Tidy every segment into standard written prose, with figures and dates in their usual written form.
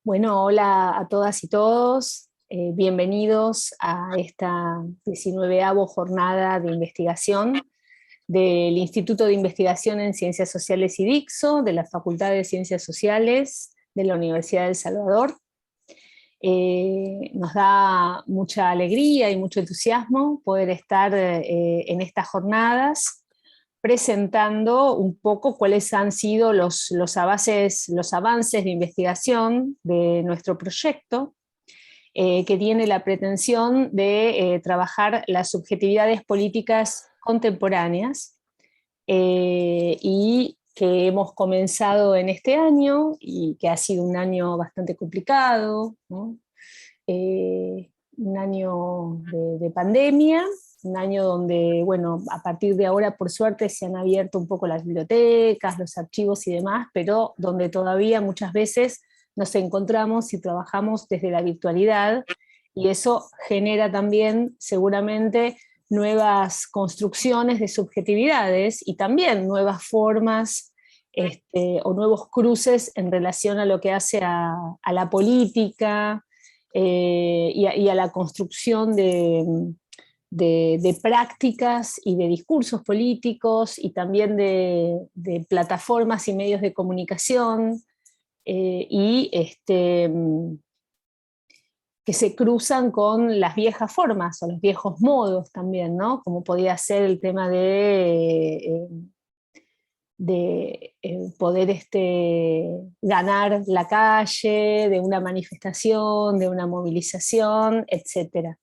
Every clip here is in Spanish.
Bueno, hola a todas y todos. Bienvenidos a esta 19ª jornada de investigación del Instituto de Investigación en Ciencias Sociales IDICSO, de la Facultad de Ciencias Sociales de la Universidad de El Salvador. Nos da mucha alegría y mucho entusiasmo poder estar en estas jornadas presentando un poco cuáles han sido los avances de investigación de nuestro proyecto, que tiene la pretensión de trabajar las subjetividades políticas contemporáneas, y que hemos comenzado en este año, y que ha sido un año bastante complicado, ¿no? Un año de pandemia, un año donde, bueno, a partir de ahora, por suerte, se han abierto un poco las bibliotecas, los archivos y demás, pero donde todavía muchas veces nos encontramos y trabajamos desde la virtualidad, y eso genera también, seguramente, nuevas construcciones de subjetividades y también nuevas formas o nuevos cruces en relación a lo que hace a la política, y a la construcción de prácticas y de discursos políticos, y también de plataformas y medios de comunicación, que se cruzan con las viejas formas o los viejos modos también, ¿no? Como podía ser el tema de poder ganar la calle, de una manifestación, de una movilización, etc.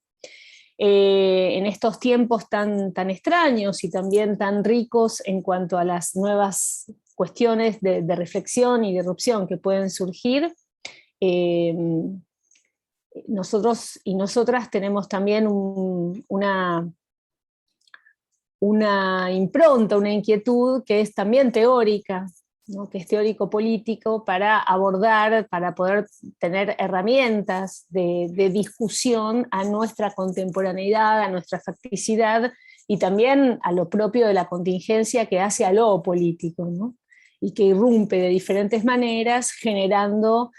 En estos tiempos tan extraños y también tan ricos en cuanto a las nuevas cuestiones de reflexión y de irrupción que pueden surgir, eh, nosotros y nosotras tenemos también una impronta, una inquietud que es también teórica, ¿no? Que es teórico-político, para abordar, para poder tener herramientas de discusión a nuestra contemporaneidad, a nuestra facticidad, y también a lo propio de la contingencia que hace a lo político, ¿no? Y que irrumpe de diferentes maneras, generando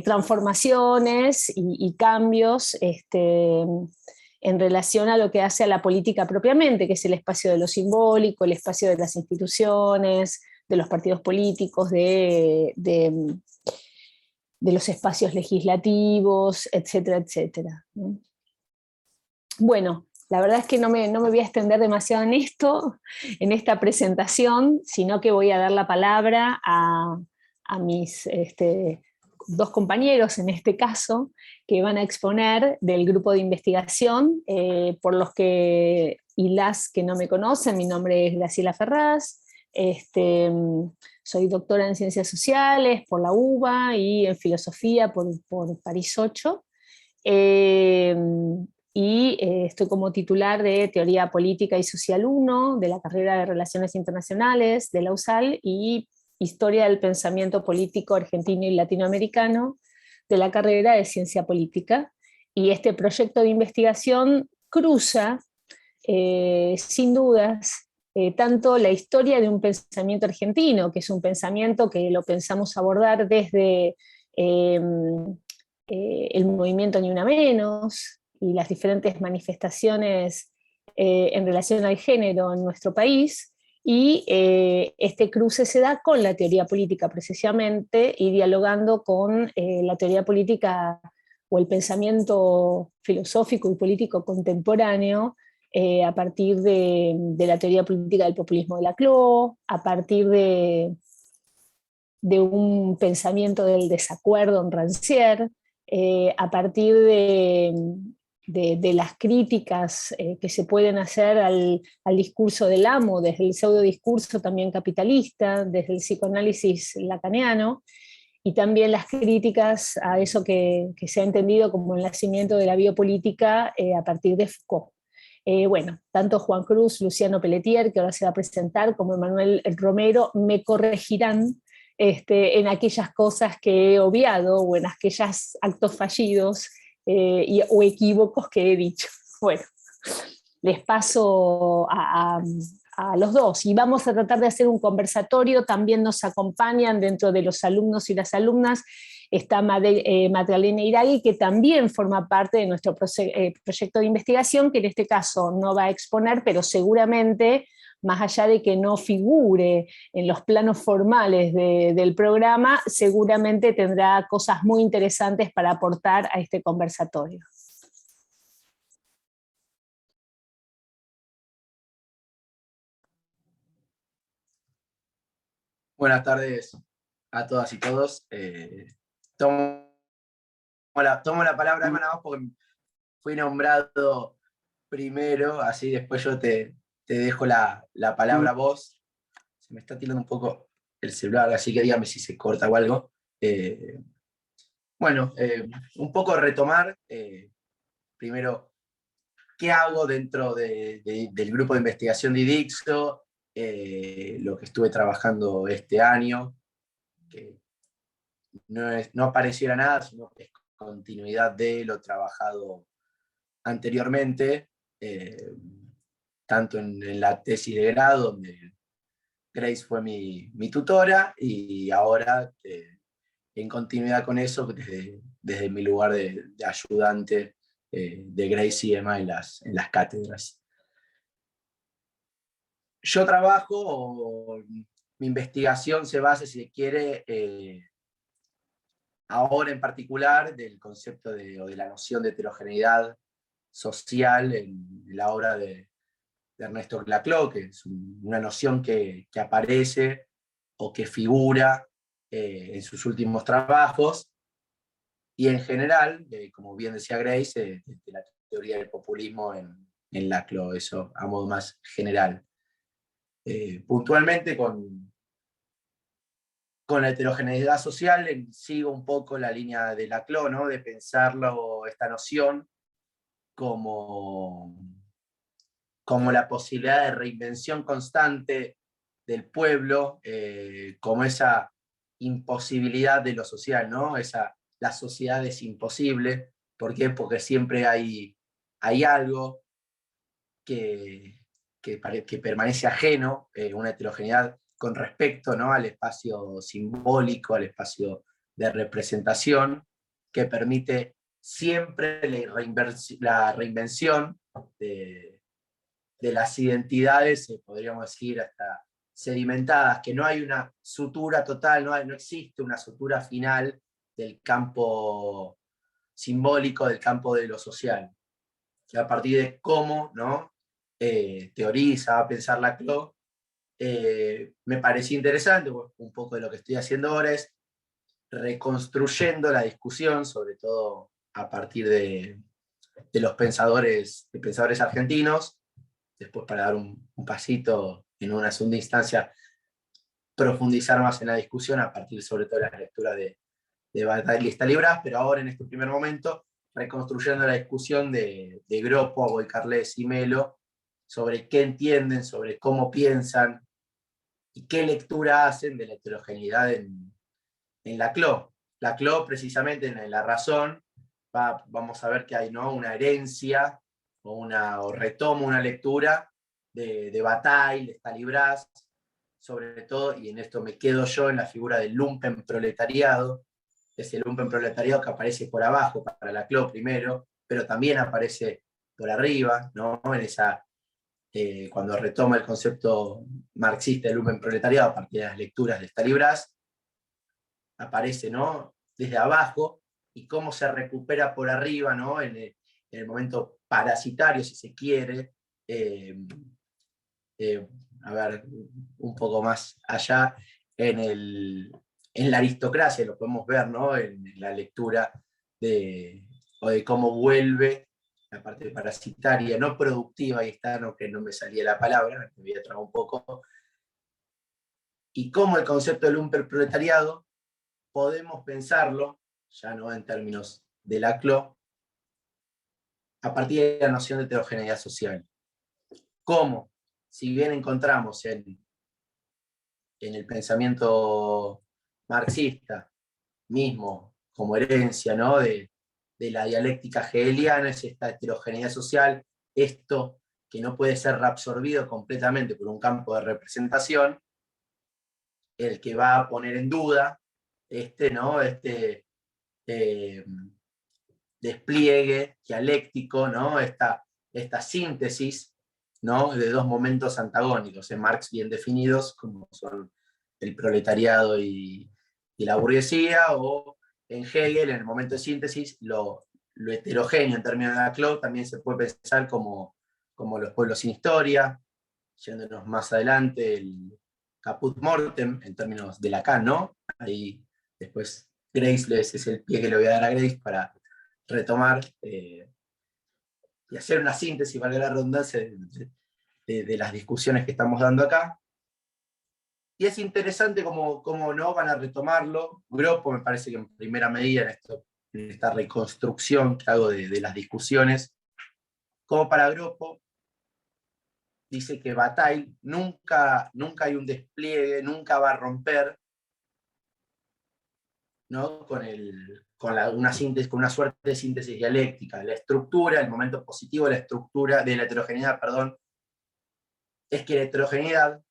transformaciones y cambios en relación a lo que hace a la política propiamente, que es el espacio de lo simbólico, el espacio de las instituciones, de los partidos políticos, de los espacios legislativos, etcétera, etcétera. Bueno, la verdad es que no me voy a extender demasiado en esto, en esta presentación, sino que voy a dar la palabra a mis dos compañeros, en este caso, que van a exponer del grupo de investigación. Por los que y las que no me conocen, mi nombre es Graciela Ferraz, soy doctora en Ciencias Sociales por la UBA y en Filosofía por París 8. Estoy como titular de Teoría Política y Social 1 de la carrera de Relaciones Internacionales de la USAL, y Historia del Pensamiento Político Argentino y Latinoamericano de la carrera de Ciencia Política. Y este proyecto de investigación cruza, sin dudas, tanto la historia de un pensamiento argentino, que es un pensamiento que lo pensamos abordar desde el movimiento Ni Una Menos y las diferentes manifestaciones en relación al género en nuestro país, y este cruce se da con la teoría política precisamente, y dialogando con la teoría política o el pensamiento filosófico y político contemporáneo, a partir de la teoría política del populismo de Laclau, a partir de un pensamiento del desacuerdo en Rancière, a partir de las críticas que se pueden hacer al discurso del amo, desde el pseudo discurso también capitalista, desde el psicoanálisis lacaniano, y también las críticas a eso que se ha entendido como el nacimiento de la biopolítica a partir de Foucault. Bueno, tanto Juan Cruz, Luciano Pelletier, que ahora se va a presentar, como Emanuel Romero, me corregirán en aquellas cosas que he obviado, o en aquellos actos fallidos o equívocos que he dicho. Bueno, les paso a los dos. Y vamos a tratar de hacer un conversatorio, también nos acompañan dentro de los alumnos y las alumnas, está Magdalena Iragui, que también forma parte de nuestro proyecto de investigación, que en este caso no va a exponer, pero seguramente, más allá de que no figure en los planos formales del programa, seguramente tendrá cosas muy interesantes para aportar a este conversatorio. Buenas tardes a todas y todos. Tomo la palabra de nada más porque fui nombrado primero, así después yo te dejo la palabra a vos. Se me está tirando un poco el celular, así que dígame si se corta o algo. Bueno, un poco retomar, primero, ¿qué hago dentro del grupo de investigación de IDICSO? Lo que estuve trabajando este año, que no apareciera nada, sino que es continuidad de lo trabajado anteriormente, tanto en la tesis de grado, donde Grace fue mi tutora, y ahora en continuidad con eso, desde mi lugar de ayudante de Grace y Emma en las cátedras. Yo trabajo, mi investigación se basa, si se quiere, ahora en particular, del concepto o de la noción de heterogeneidad social en la obra de Ernesto Laclau, que es una noción que aparece o que figura en sus últimos trabajos, y en general, como bien decía Grace, de la teoría del populismo en Laclau, eso a modo más general. Puntualmente con la heterogeneidad social sigo un poco la línea de Laclau, ¿no? De pensarlo, esta noción, como la posibilidad de reinvención constante del pueblo, como esa imposibilidad de lo social, ¿no? La sociedad es imposible. ¿Por qué? Porque siempre hay algo que permanece ajeno, una heterogeneidad con respecto, ¿no? Al espacio simbólico, al espacio de representación, que permite siempre la reinvención de las identidades, podríamos decir, hasta sedimentadas, que no hay una sutura total, no existe una sutura final del campo simbólico, del campo de lo social. Que a partir de cómo, ¿no? Teoriza, va a pensar Laclau, me pareció interesante, un poco de lo que estoy haciendo ahora es reconstruyendo la discusión, sobre todo a partir de los pensadores argentinos, después para dar un pasito en una segunda instancia, profundizar más en la discusión a partir sobre todo de la lectura de Bataille y Stalibras, pero ahora en este primer momento reconstruyendo la discusión de Gropo, Aboicarles y Melo sobre qué entienden, sobre cómo piensan y qué lectura hacen de la heterogeneidad en Laclau. Laclau, precisamente en La Razón, vamos a ver que hay, ¿no? Una herencia o retomo una lectura de Bataille, de Stalibras, sobre todo, y en esto me quedo yo, en la figura del lumpen proletariado, es el lumpen proletariado que aparece por abajo para Laclau primero, pero también aparece por arriba, ¿no? En esa, cuando retoma el concepto marxista del lumpen proletariado a partir de las lecturas de Stalibras, aparece, ¿no? Desde abajo, y cómo se recupera por arriba, ¿no? En el momento parasitario, si se quiere, a ver, un poco más allá, en la aristocracia, lo podemos ver, ¿no? En la lectura o de cómo vuelve la parte parasitaria, no productiva, ahí está, no, que no me salía la palabra, me voy a trabar un poco, y cómo el concepto del lumpenproletariado podemos pensarlo, ya no en términos de Laclau, a partir de la noción de heterogeneidad social. Cómo, si bien encontramos en el pensamiento marxista mismo, como herencia, ¿no? de la dialéctica hegeliana, es esta heterogeneidad social, esto que no puede ser reabsorbido completamente por un campo de representación, el que va a poner en duda ¿no? Eh, despliegue dialéctico, ¿no? esta síntesis, ¿no? de dos momentos antagónicos, en Marx bien definidos, como son el proletariado y la burguesía, o en Hegel, en el momento de síntesis, lo heterogéneo en términos de Laclau también se puede pensar como los pueblos sin historia, yéndonos más adelante, el caput mortem, en términos de Lacan, ¿no? Ahí después Grace es el pie que le voy a dar a Grace para retomar y hacer una síntesis, valga la redundancia, de las discusiones que estamos dando acá. Y es interesante cómo no van a retomarlo. Groppo me parece que en primera medida en esta reconstrucción que hago de las discusiones, como para Groppo, dice que Bataille nunca hay un despliegue, nunca va a romper, ¿no? con una síntesis, con una suerte de síntesis dialéctica. La estructura, el momento positivo de la estructura, de la heterogeneidad, perdón, es que la heterogeneidad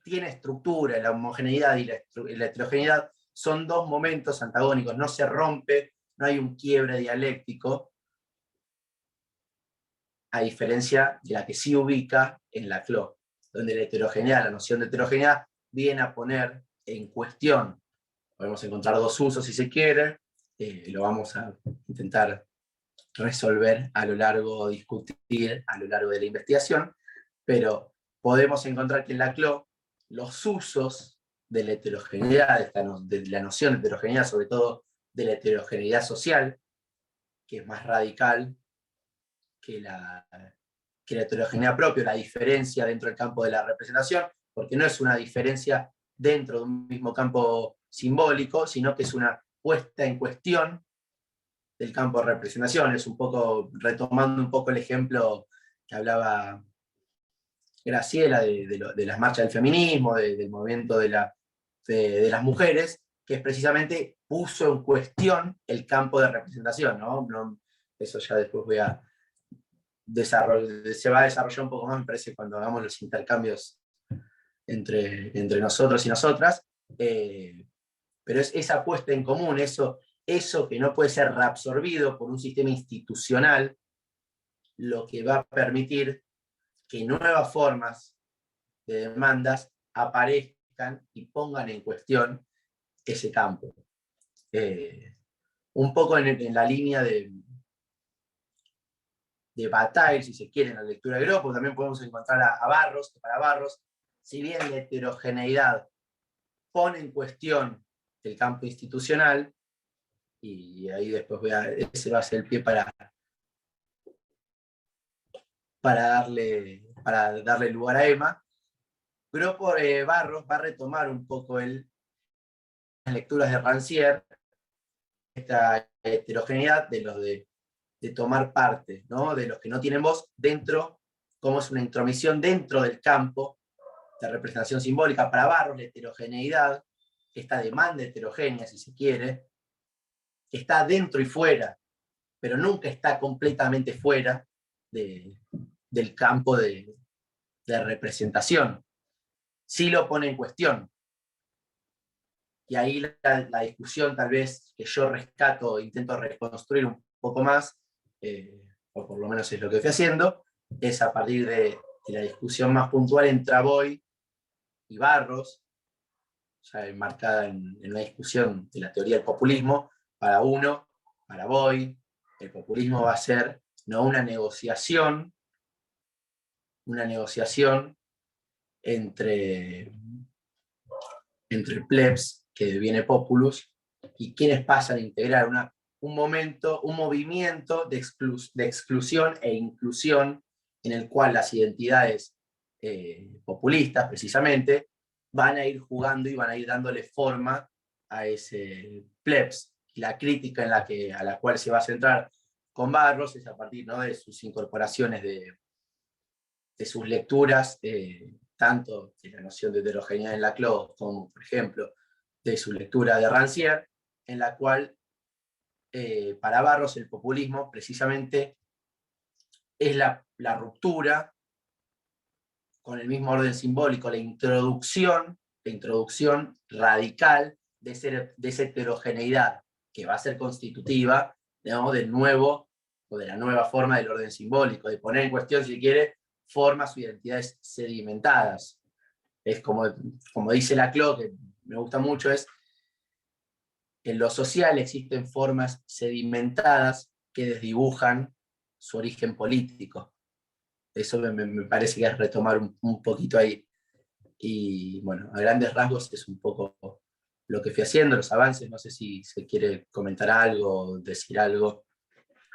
tiene estructura, la homogeneidad y la heterogeneidad son dos momentos antagónicos, no se rompe, no hay un quiebre dialéctico, a diferencia de la que sí ubica en Laclau, donde la heterogeneidad, la noción de heterogeneidad, viene a poner en cuestión, podemos encontrar dos usos si se quiere, lo vamos a intentar resolver a lo largo, discutir a lo largo de la investigación, pero podemos encontrar que en Laclau los usos de la heterogeneidad, de la noción de heterogeneidad, sobre todo de la heterogeneidad social, que es más radical que la heterogeneidad propia, la diferencia dentro del campo de la representación, porque no es una diferencia dentro de un mismo campo simbólico, sino que es una puesta en cuestión del campo de representación. Es un poco, retomando un poco el ejemplo que hablaba Graciela de las marchas del feminismo, del movimiento de las mujeres, que es precisamente puso en cuestión el campo de representación, ¿no? Eso ya después se va a desarrollar un poco más, me parece, cuando hagamos los intercambios entre nosotros y nosotras, pero es esa puesta en común, eso que no puede ser reabsorbido por un sistema institucional, lo que va a permitir que nuevas formas de demandas aparezcan y pongan en cuestión ese campo. Un poco en la línea de Bataille, si se quiere, en la lectura de Groppo, también podemos encontrar a Barros, que para Barros, si bien la heterogeneidad pone en cuestión el campo institucional, y ahí después ese va a ser el pie para darle lugar a Emma, Groppo Barros va a retomar un poco las lecturas de Rancière, esta heterogeneidad de tomar parte, ¿no? De los que no tienen voz dentro, como es una intromisión dentro del campo de representación simbólica. Para Barros, la heterogeneidad, esta demanda heterogénea, si se quiere, está dentro y fuera, pero nunca está completamente fuera del campo de representación. Sí lo pone en cuestión. Y ahí la discusión tal vez que yo rescato, intento reconstruir un poco más, o por lo menos es lo que fui haciendo, es a partir de la discusión más puntual entre Aboy y Barros, ya enmarcada en una discusión de la teoría del populismo. Para Aboy, el populismo va a ser no una negociación entre plebs, que deviene populus, y quienes pasan a integrar un movimiento de exclusión e inclusión, en el cual las identidades populistas, precisamente, van a ir jugando y van a ir dándole forma a ese plebs. Y la crítica a la cual se va a centrar con Barros es a partir, ¿no?, de sus incorporaciones de sus lecturas, tanto de la noción de heterogeneidad en Laclau, como, por ejemplo, de su lectura de Rancière, en la cual, para Barros, el populismo precisamente es la ruptura con el mismo orden simbólico, la introducción radical de esa heterogeneidad que va a ser constitutiva, digamos, del nuevo, o de la nueva forma del orden simbólico, de poner en cuestión, si quiere, formas o identidades sedimentadas. Es como dice Laclau, que me gusta mucho, es en lo social existen formas sedimentadas que desdibujan su origen político. Eso me parece que es retomar un poquito ahí. Y bueno, a grandes rasgos es un poco lo que fui haciendo, los avances. No sé si se quiere comentar algo, decir algo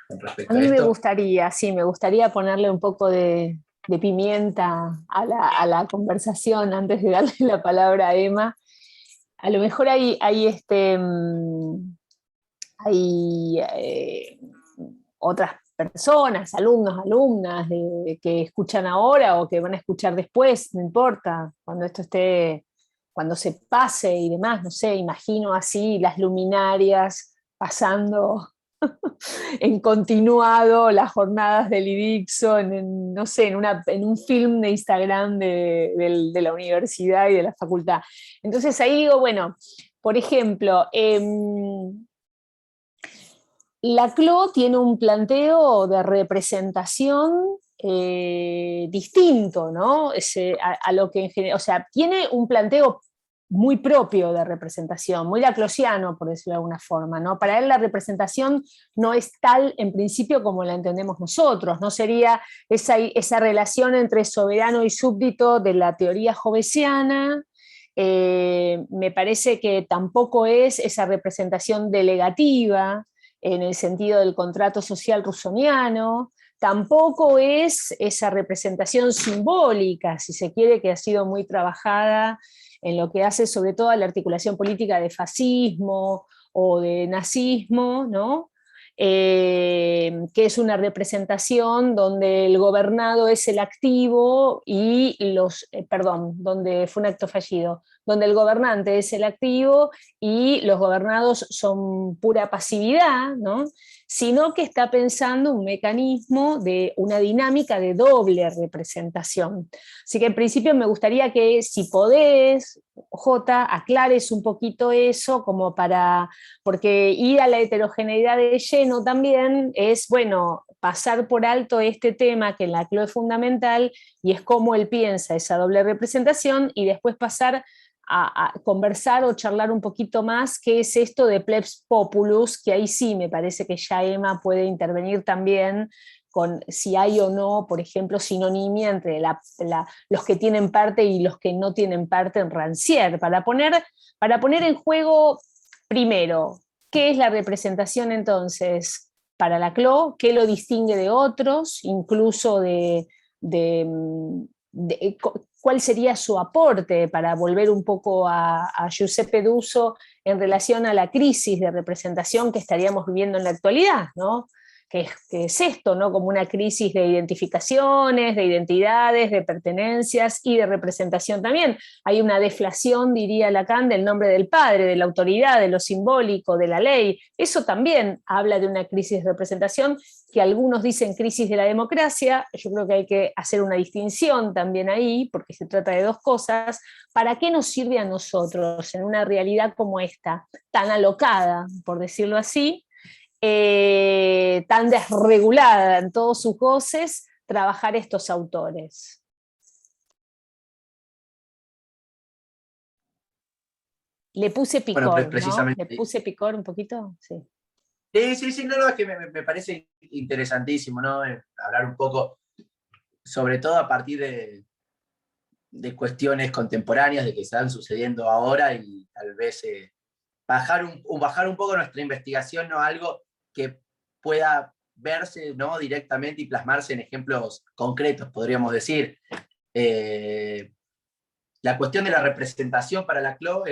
con A respecto a mí me esto. gustaría, sí, me gustaría ponerle un poco de pimienta a la conversación antes de darle la palabra a Emma. A lo mejor hay otras personas, alumnos, alumnas que escuchan ahora o que van a escuchar después, no importa, cuando esto esté, cuando se pase y demás, no sé, imagino así las luminarias pasando en continuado las jornadas del IDIXO, no sé, en un film de Instagram de la universidad y de la facultad. Entonces ahí digo, bueno, por ejemplo, Laclau tiene un planteo de representación distinto, ¿no? A lo que en general, o sea, tiene un planteo muy propio de representación, muy laclausiano, por decirlo de alguna forma, ¿no? Para él la representación no es tal en principio como la entendemos nosotros, no sería esa relación entre soberano y súbdito de la teoría hobbesiana. Me parece que tampoco es esa representación delegativa en el sentido del contrato social rusoniano, tampoco es esa representación simbólica, si se quiere, que ha sido muy trabajada en lo que hace sobre todo a la articulación política de fascismo o de nazismo, ¿no? Que es una representación donde el gobernado es el activo y donde fue un acto fallido, donde el gobernante es el activo y los gobernados son pura pasividad, ¿no? Sino que está pensando un mecanismo de una dinámica de doble representación. Así que en principio me gustaría que, si podés, Jota, aclares un poquito eso, porque ir a la heterogeneidad de lleno también es, bueno, pasar por alto este tema que en Laclau es fundamental, y es cómo él piensa esa doble representación, y después pasar a conversar o charlar un poquito más qué es esto de plebs populus, que ahí sí me parece que ya Emma puede intervenir también con si hay o no, por ejemplo, sinonimia entre los que tienen parte y los que no tienen parte en Rancière, para poner en juego, primero, qué es la representación entonces para Laclau, qué lo distingue de otros, incluso de, de cuál sería su aporte, para volver un poco a Giuseppe Duso en relación a la crisis de representación que estaríamos viviendo en la actualidad, ¿no? Que es esto, ¿no? Como una crisis de identificaciones, de identidades, de pertenencias y de representación también. Hay una deflación, diría Lacan, del nombre del padre, de la autoridad, de lo simbólico, de la ley. Eso también habla de una crisis de representación, que algunos dicen crisis de la democracia. Yo creo que hay que hacer una distinción también ahí, porque se trata de dos cosas. ¿Para qué nos sirve a nosotros en una realidad como esta, tan alocada, por decirlo así, tan desregulada en todos sus goces, trabajar estos autores? Le puse Bueno, picor, ¿no? Le precisamente. puse picor un poquito, sí. Sí, sí, sí, no, no, es que me parece interesantísimo, ¿no? Hablar un poco, sobre todo a partir de cuestiones contemporáneas, de que están sucediendo ahora, y tal vez bajar un poco nuestra investigación, ¿no? Algo que pueda verse, ¿no? Directamente y plasmarse en ejemplos concretos, podríamos decir. La cuestión de la representación para Laclau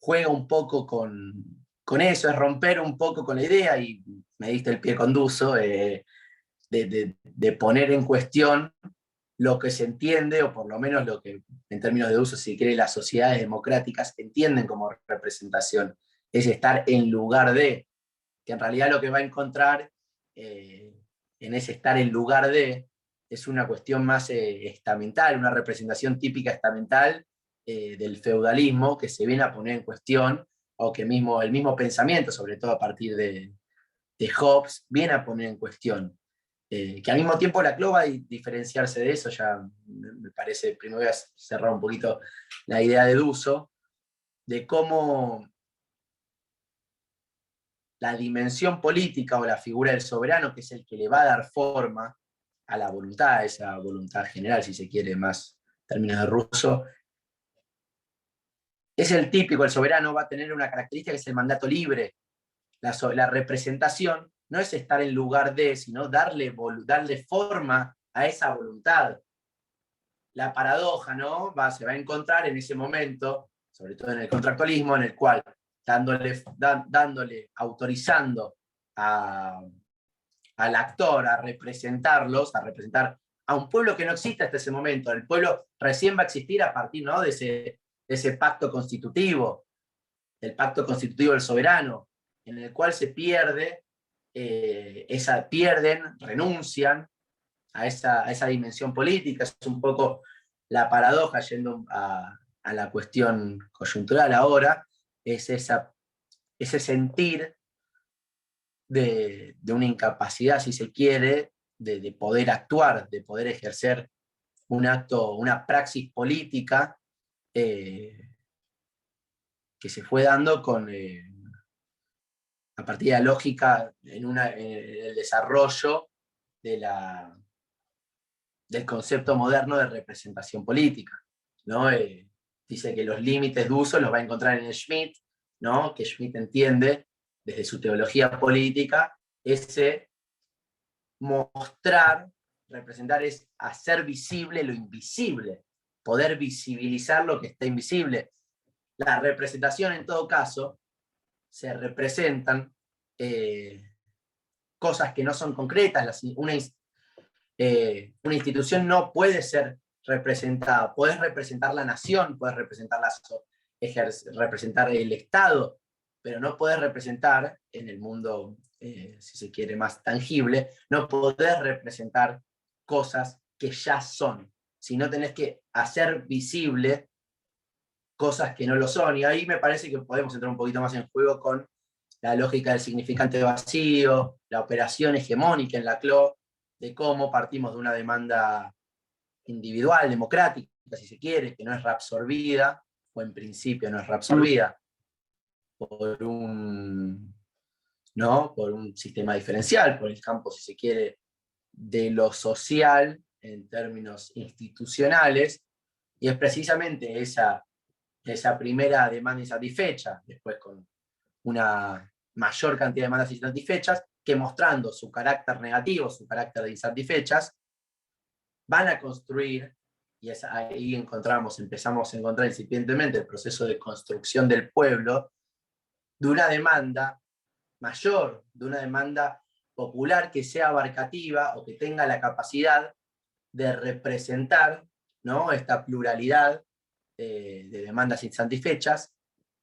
juega un poco con eso, es romper un poco con la idea, y me diste el pie con Duso, de poner en cuestión lo que se entiende, o por lo menos lo que, en términos de uso, si quiere, las sociedades democráticas entienden como representación, es estar en lugar de, que en realidad lo que va a encontrar en ese estar en lugar de, es una cuestión más estamental, una representación típica estamental del feudalismo que se viene a poner en cuestión, o que el mismo pensamiento, sobre todo a partir de Hobbes, viene a poner en cuestión. Que al mismo tiempo la va a diferenciarse de eso, ya me parece, primero voy a cerrar un poquito la idea de Duso, de cómo la dimensión política o la figura del soberano, que es el que le va a dar forma a la voluntad, esa voluntad general, si se quiere, más términos de Russo, es el típico, el soberano va a tener una característica que es el mandato libre. La representación no es estar en lugar de, sino darle forma a esa voluntad. La paradoja, ¿no? Se va a encontrar en ese momento, sobre todo en el contractualismo, en el cual autorizando al actor a representarlos, a representar a un pueblo que no existe hasta ese momento. El pueblo recién va a existir a partir, ¿no?, de ese pacto constitutivo, el pacto constitutivo del soberano, en el cual se renuncian a esa dimensión política. Es un poco la paradoja, yendo a la cuestión coyuntural ahora, es ese sentir de una incapacidad, si se quiere, de poder actuar, de poder ejercer un acto, una praxis política que se fue dando a partir de la lógica en el desarrollo del concepto moderno de representación política, ¿no? Dice que los límites de uso los va a encontrar en Schmitt, ¿no? Que Schmitt entiende desde su teología política ese mostrar, representar, es hacer visible lo invisible, poder visibilizar lo que está invisible. La representación, en todo caso, se representan cosas que no son concretas. Una institución no puede ser representada. Puedes representar la nación, puedes representar el Estado, pero no puedes representar en el mundo, si se quiere, más tangible, no podés representar cosas que ya son, sino tenés que hacer visible cosas que no lo son. Y ahí me parece que podemos entrar un poquito más en juego con la lógica del significante vacío, la operación hegemónica en la CLO, de cómo partimos de una demanda individual, democrática, si se quiere, que no es reabsorbida, o en principio no es reabsorbida, por un sistema diferencial, por el campo, si se quiere, de lo social en términos institucionales, y es precisamente esa primera demanda insatisfecha, después con una mayor cantidad de demandas insatisfechas, que mostrando su carácter negativo, su carácter de insatisfechas, van a construir, y ahí empezamos a encontrar incipientemente el proceso de construcción del pueblo, de una demanda mayor, de una demanda popular que sea abarcativa o que tenga la capacidad de representar, ¿no?, esta pluralidad de demandas insatisfechas,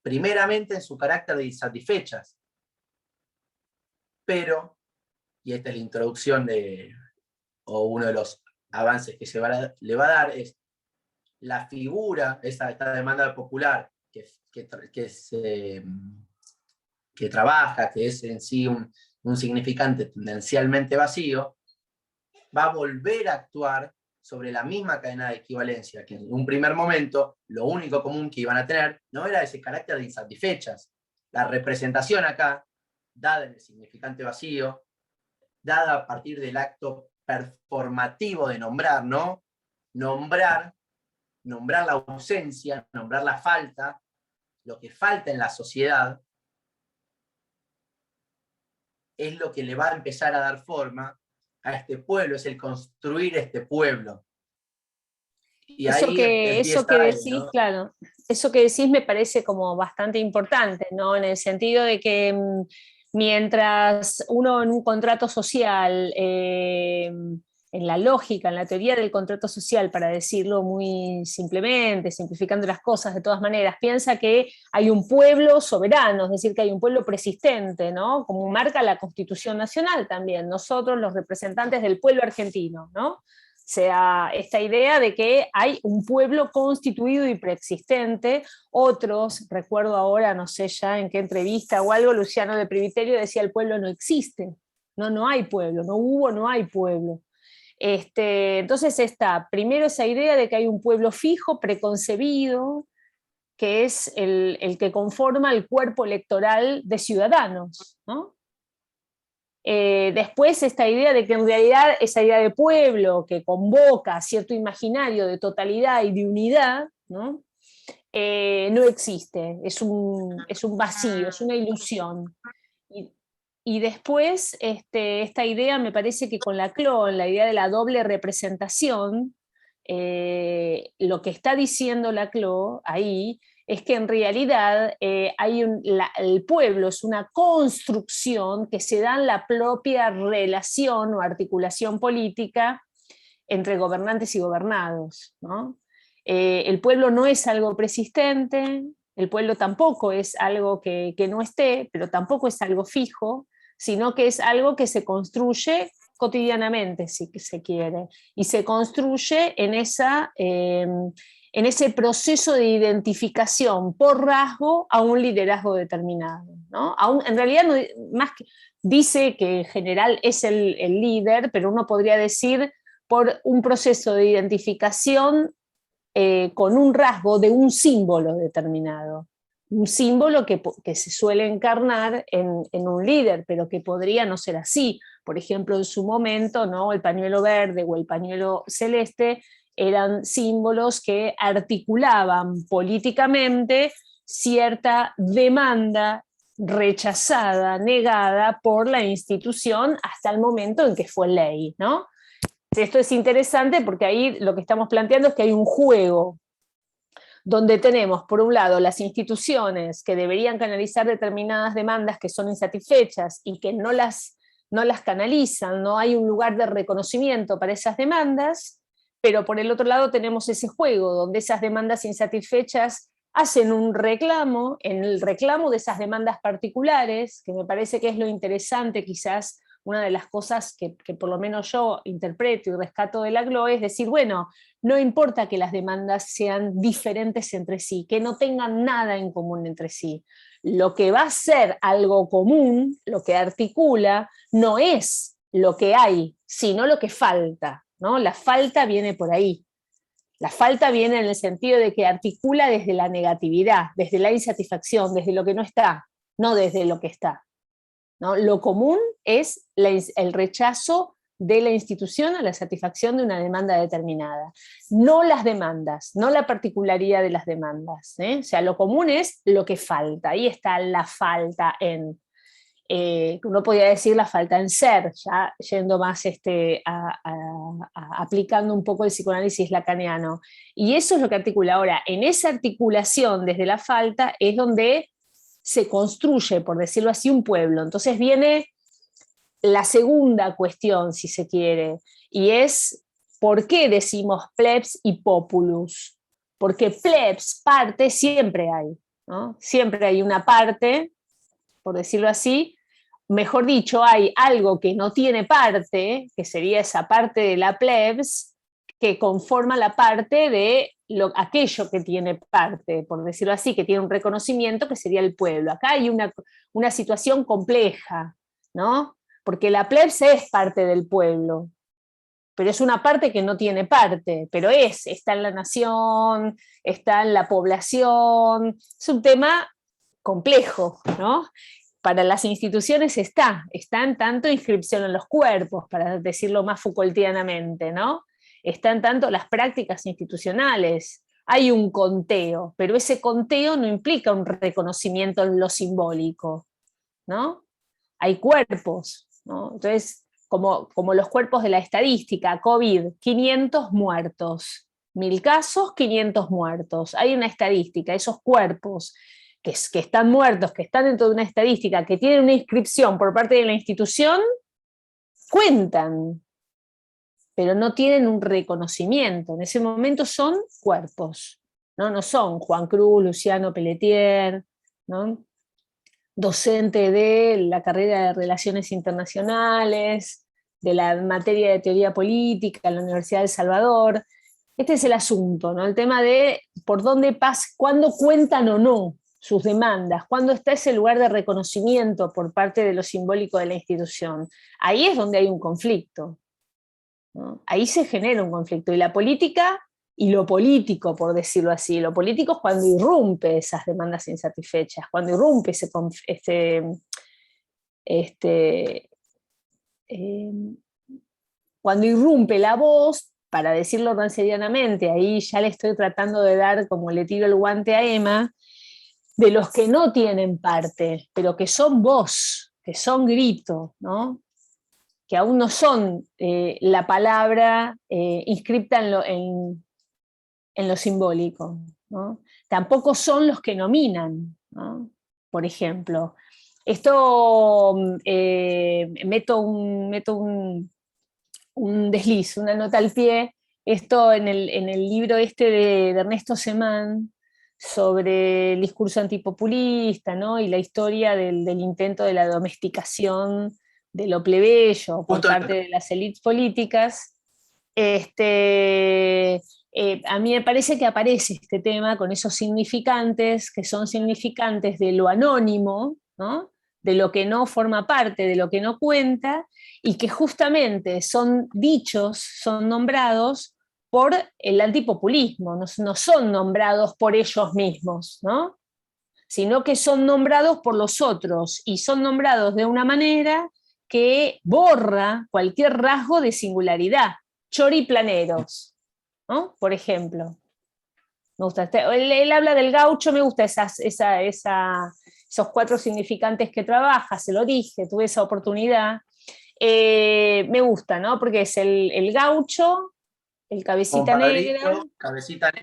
primeramente en su carácter de insatisfechas. Pero, y esta es la introducción o uno de los avances que le va a dar, es la figura, esta demanda popular que trabaja, que es en sí un significante tendencialmente vacío, va a volver a actuar sobre la misma cadena de equivalencia, que en un primer momento lo único común que iban a tener no era ese carácter de insatisfechas. La representación acá, dada en el significante vacío, dada a partir del acto performativo de nombrar, ¿no? Nombrar la ausencia, nombrar la falta, lo que falta en la sociedad, es lo que le va a empezar a dar forma a este pueblo, es el construir este pueblo. Y eso ahí que decís, ¿no? Claro, eso que decís me parece como bastante importante, ¿no? En el sentido de que mientras uno en un contrato social, en la lógica, en la teoría del contrato social, para decirlo muy simplemente, simplificando las cosas de todas maneras, piensa que hay un pueblo soberano, es decir, que hay un pueblo persistente, ¿no? Como marca la Constitución Nacional también, nosotros los representantes del pueblo argentino, ¿no? sea, esta idea de que hay un pueblo constituido y preexistente. Otros, recuerdo ahora, no sé ya en qué entrevista o algo, Luciano de Priviterio decía el pueblo no existe, no hay pueblo, no hubo, no hay pueblo. Entonces está primero esa idea de que hay un pueblo fijo, preconcebido, que es el que conforma el cuerpo electoral de ciudadanos, ¿no? Después esta idea de que en realidad esa idea de pueblo que convoca cierto imaginario de totalidad y de unidad, ¿no? No existe, es un vacío, es una ilusión. Y después esta idea me parece que con la CLO, la idea de la doble representación, lo que está diciendo la CLO ahí es que en realidad el pueblo es una construcción que se da en la propia relación o articulación política entre gobernantes y gobernados, ¿no? El pueblo no es algo persistente, el pueblo tampoco es algo que no esté, pero tampoco es algo fijo, sino que es algo que se construye cotidianamente, si se quiere, y se construye en ese proceso de identificación por rasgo a un liderazgo determinado, ¿no? En realidad, más que, dice que en general es el líder, pero uno podría decir por un proceso de identificación con un rasgo de un símbolo determinado. Un símbolo que se suele encarnar en un líder, pero que podría no ser así. Por ejemplo, en su momento, ¿no? El pañuelo verde o el pañuelo celeste eran símbolos que articulaban políticamente cierta demanda rechazada, negada por la institución hasta el momento en que fue ley, ¿no? Esto es interesante porque ahí lo que estamos planteando es que hay un juego donde tenemos, por un lado, las instituciones que deberían canalizar determinadas demandas que son insatisfechas y que no las canalizan, no hay un lugar de reconocimiento para esas demandas, pero por el otro lado tenemos ese juego donde esas demandas insatisfechas hacen un reclamo, en el reclamo de esas demandas particulares, que me parece que es lo interesante quizás, una de las cosas que por lo menos yo interpreto y rescato de la GLO es decir, bueno, no importa que las demandas sean diferentes entre sí, que no tengan nada en común entre sí. Lo que va a ser algo común, lo que articula, no es lo que hay, sino lo que falta, ¿no? La falta viene por ahí. La falta viene en el sentido de que articula desde la negatividad, desde la insatisfacción, desde lo que no está, no desde lo que está, ¿no? Lo común es el rechazo de la institución a la satisfacción de una demanda determinada. No las demandas, no la particularidad de las demandas. O sea, lo común es lo que falta. Ahí está la falta en. Uno podría decir la falta en ser, ya yendo más aplicando un poco el psicoanálisis lacaniano. Y eso es lo que articula. Ahora, en esa articulación desde la falta es donde se construye, por decirlo así, un pueblo. Entonces viene la segunda cuestión, si se quiere, y es ¿por qué decimos plebs y populus? Porque plebs, parte, siempre hay, ¿no? Siempre hay una parte, por decirlo así, mejor dicho, hay algo que no tiene parte, que sería esa parte de la plebs, que conforma la parte de aquello que tiene parte, por decirlo así, que tiene un reconocimiento, que sería el pueblo. Acá hay una situación compleja, ¿no? Porque la plebs es parte del pueblo, pero es una parte que no tiene parte, pero está en la nación, está en la población, es un tema complejo, ¿no? Para las instituciones está en tanto inscripción en los cuerpos, para decirlo más Foucaultianamente, ¿no? Están tanto las prácticas institucionales, hay un conteo, pero ese conteo no implica un reconocimiento en lo simbólico, ¿no? Hay cuerpos, ¿no? Entonces, como los cuerpos de la estadística, COVID, 500 muertos, 1000 casos, 500 muertos. Hay una estadística, esos cuerpos que están muertos, que están dentro de una estadística, que tienen una inscripción por parte de la institución, cuentan, pero no tienen un reconocimiento. En ese momento son cuerpos, no son Juan Cruz, Luciano Pelletier, ¿no? Docente de la carrera de Relaciones Internacionales, de la materia de teoría política en la Universidad de El Salvador. Este es el asunto, ¿no? El tema de por dónde pasa, cuándo cuentan o no sus demandas, cuándo está ese lugar de reconocimiento por parte de lo simbólico de la institución. Ahí es donde hay un conflicto, ¿no? Ahí se genera un conflicto, y la política y lo político, por decirlo así, lo político es cuando irrumpe esas demandas insatisfechas, cuando irrumpe este, eh, cuando irrumpe la voz, para decirlo rancedianamente, ahí ya le estoy tratando de dar, como le tiro el guante a Emma, de los que no tienen parte, pero que son voz, que son grito, ¿no? Que aún no son la palabra inscripta en lo simbólico, ¿no? Tampoco son los que nominan, ¿no? Por ejemplo. Esto meto un desliz, una nota al pie, esto en el libro este de Ernesto Semán, sobre el discurso antipopulista, ¿no? Y la historia del intento de la domesticación de lo plebeyo por parte de las élites políticas. A mí me parece que aparece este tema con esos significantes, que son significantes de lo anónimo, ¿no? De lo que no forma parte, de lo que no cuenta, y que justamente son dichos, son nombrados por el antipopulismo, no son nombrados por ellos mismos, ¿no? Sino que son nombrados por los otros, y son nombrados de una manera que borra cualquier rasgo de singularidad. Choriplaneros, ¿no? Por ejemplo. Me gusta. Él habla del gaucho, me gusta esos 4 significantes que trabaja, se lo dije, tuve esa oportunidad. Me gusta, ¿no? Porque es el gaucho, el cabecita negra,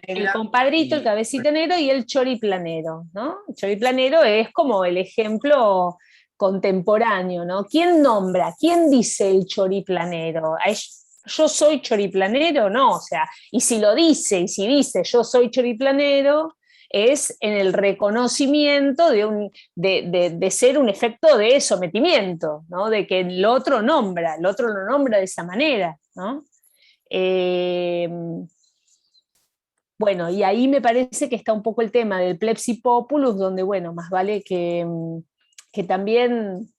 el compadrito, el cabecita negro y el choriplanero, ¿no? El choriplanero es como el ejemplo contemporáneo, ¿no? ¿Quién nombra? ¿Quién dice el choriplanero? ¿Yo soy choriplanero? No, o sea, y si lo dice, y si dice yo soy choriplanero, es en el reconocimiento de ser un efecto de sometimiento, ¿no? De que el otro lo nombra de esa manera, ¿no? Bueno, y ahí me parece que está un poco el tema del plebsi populus, donde, bueno, más vale que también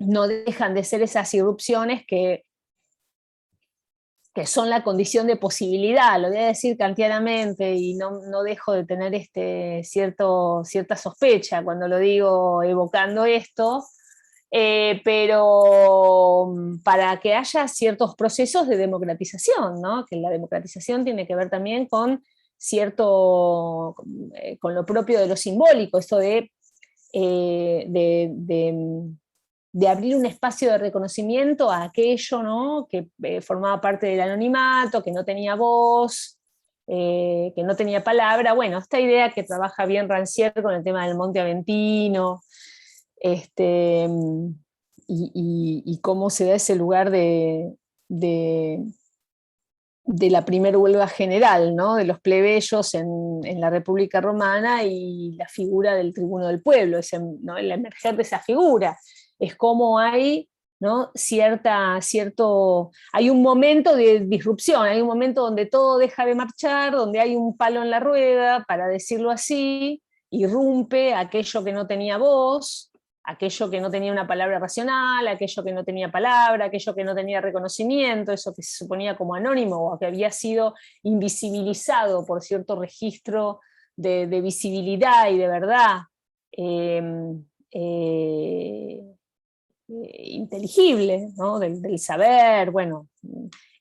no dejan de ser esas irrupciones que son la condición de posibilidad, lo voy a decir kantianamente, y no dejo de tener cierta sospecha cuando lo digo evocando esto, pero para que haya ciertos procesos de democratización, ¿no? Que la democratización tiene que ver también con con lo propio de lo simbólico, esto eh, de, de, de abrir un espacio de reconocimiento a aquello, ¿no? Que formaba parte del anonimato, que no tenía voz, que no tenía palabra. Bueno, esta idea que trabaja bien Rancière con el tema del Monte Aventino, y cómo se da ese lugar de la primer huelga general, ¿no? De los plebeyos en la República Romana, y la figura del tribuno del pueblo, ¿no? El emerger de esa figura. Es como hay, ¿no? Hay un momento de disrupción, hay un momento donde todo deja de marchar, donde hay un palo en la rueda, para decirlo así, irrumpe aquello que no tenía voz, aquello que no tenía una palabra racional, aquello que no tenía palabra, aquello que no tenía reconocimiento, eso que se suponía como anónimo o que había sido invisibilizado por cierto registro de visibilidad y de verdad eh, eh, inteligible, ¿no? Del saber, bueno,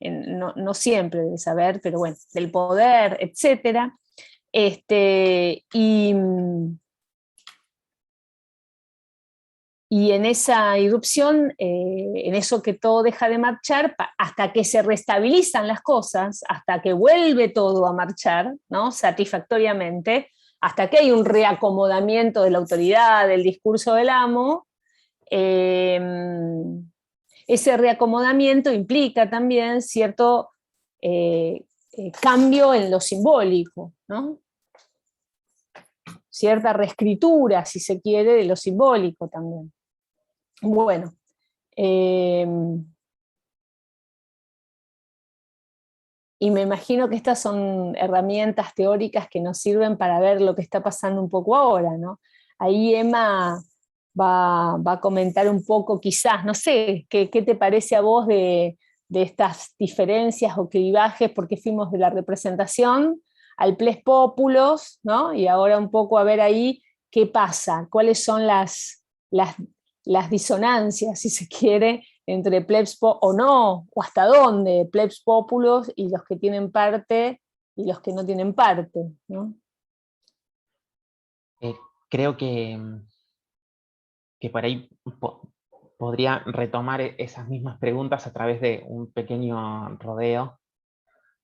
no siempre del saber, pero bueno, del poder, etc. Y en esa irrupción, en eso que todo deja de marchar, hasta que se restabilizan las cosas, hasta que vuelve todo a marchar, ¿no? Satisfactoriamente, hasta que hay un reacomodamiento de la autoridad, del discurso del amo, eh, ese reacomodamiento implica también cierto cambio en lo simbólico, ¿no? Cierta reescritura, si se quiere, de lo simbólico también. Bueno, y me imagino que estas son herramientas teóricas que nos sirven para ver lo que está pasando un poco ahora, ¿no? Ahí Emma va a comentar un poco, quizás, no sé, qué te parece a vos de estas diferencias o clivajes, porque fuimos de la representación al ples populos, ¿no? Y ahora un poco a ver ahí qué pasa, cuáles son las disonancias, si se quiere, entre plebs o no, o hasta dónde plebs populos y los que tienen parte y los que no tienen parte, ¿no? Creo que por ahí podría retomar esas mismas preguntas a través de un pequeño rodeo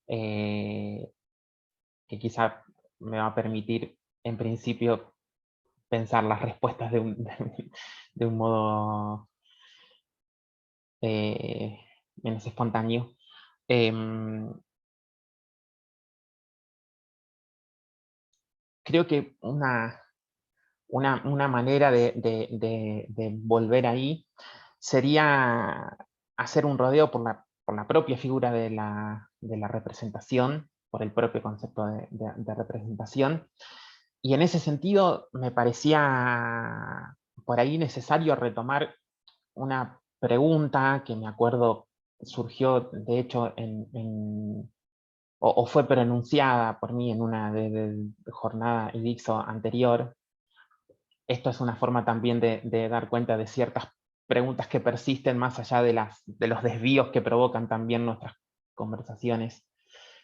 que quizá me va a permitir, en principio, pensar las respuestas de un modo menos espontáneo. Creo que una manera de volver ahí sería hacer un rodeo por la propia figura de la representación, por el propio concepto de representación. Y en ese sentido me parecía por ahí necesario retomar una pregunta que me acuerdo surgió, de hecho, o fue pronunciada por mí en una jornada IDIXO anterior. Esto es una forma también de dar cuenta de ciertas preguntas que persisten más allá de los desvíos que provocan también nuestras conversaciones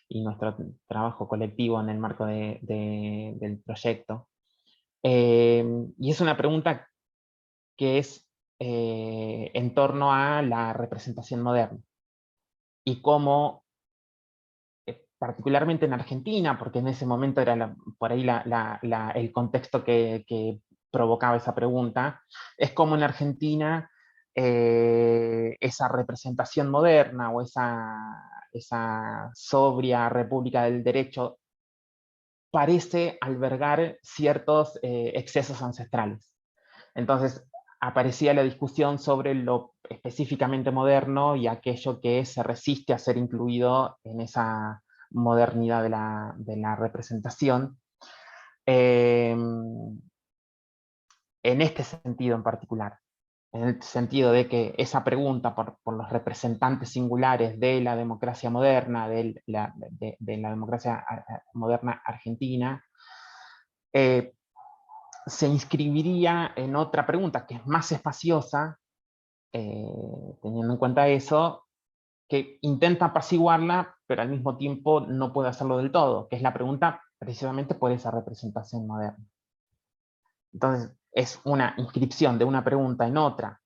y nuestro trabajo colectivo en el marco del proyecto. Y es una pregunta que es en torno a la representación moderna y cómo, particularmente en Argentina, porque en ese momento era por ahí el contexto que provocaba esa pregunta, es como en Argentina esa representación moderna o esa sobria república del derecho parece albergar ciertos excesos ancestrales. Entonces aparecía la discusión sobre lo específicamente moderno y aquello que se resiste a ser incluido en esa modernidad de la representación. En este sentido en particular, en el sentido de que esa pregunta por los representantes singulares de la democracia moderna, de la democracia moderna argentina, se inscribiría en otra pregunta que es más espaciosa, teniendo en cuenta eso, que intenta apaciguarla, pero al mismo tiempo no puede hacerlo del todo, que es la pregunta precisamente por esa representación moderna. Entonces, es una inscripción de una pregunta en otra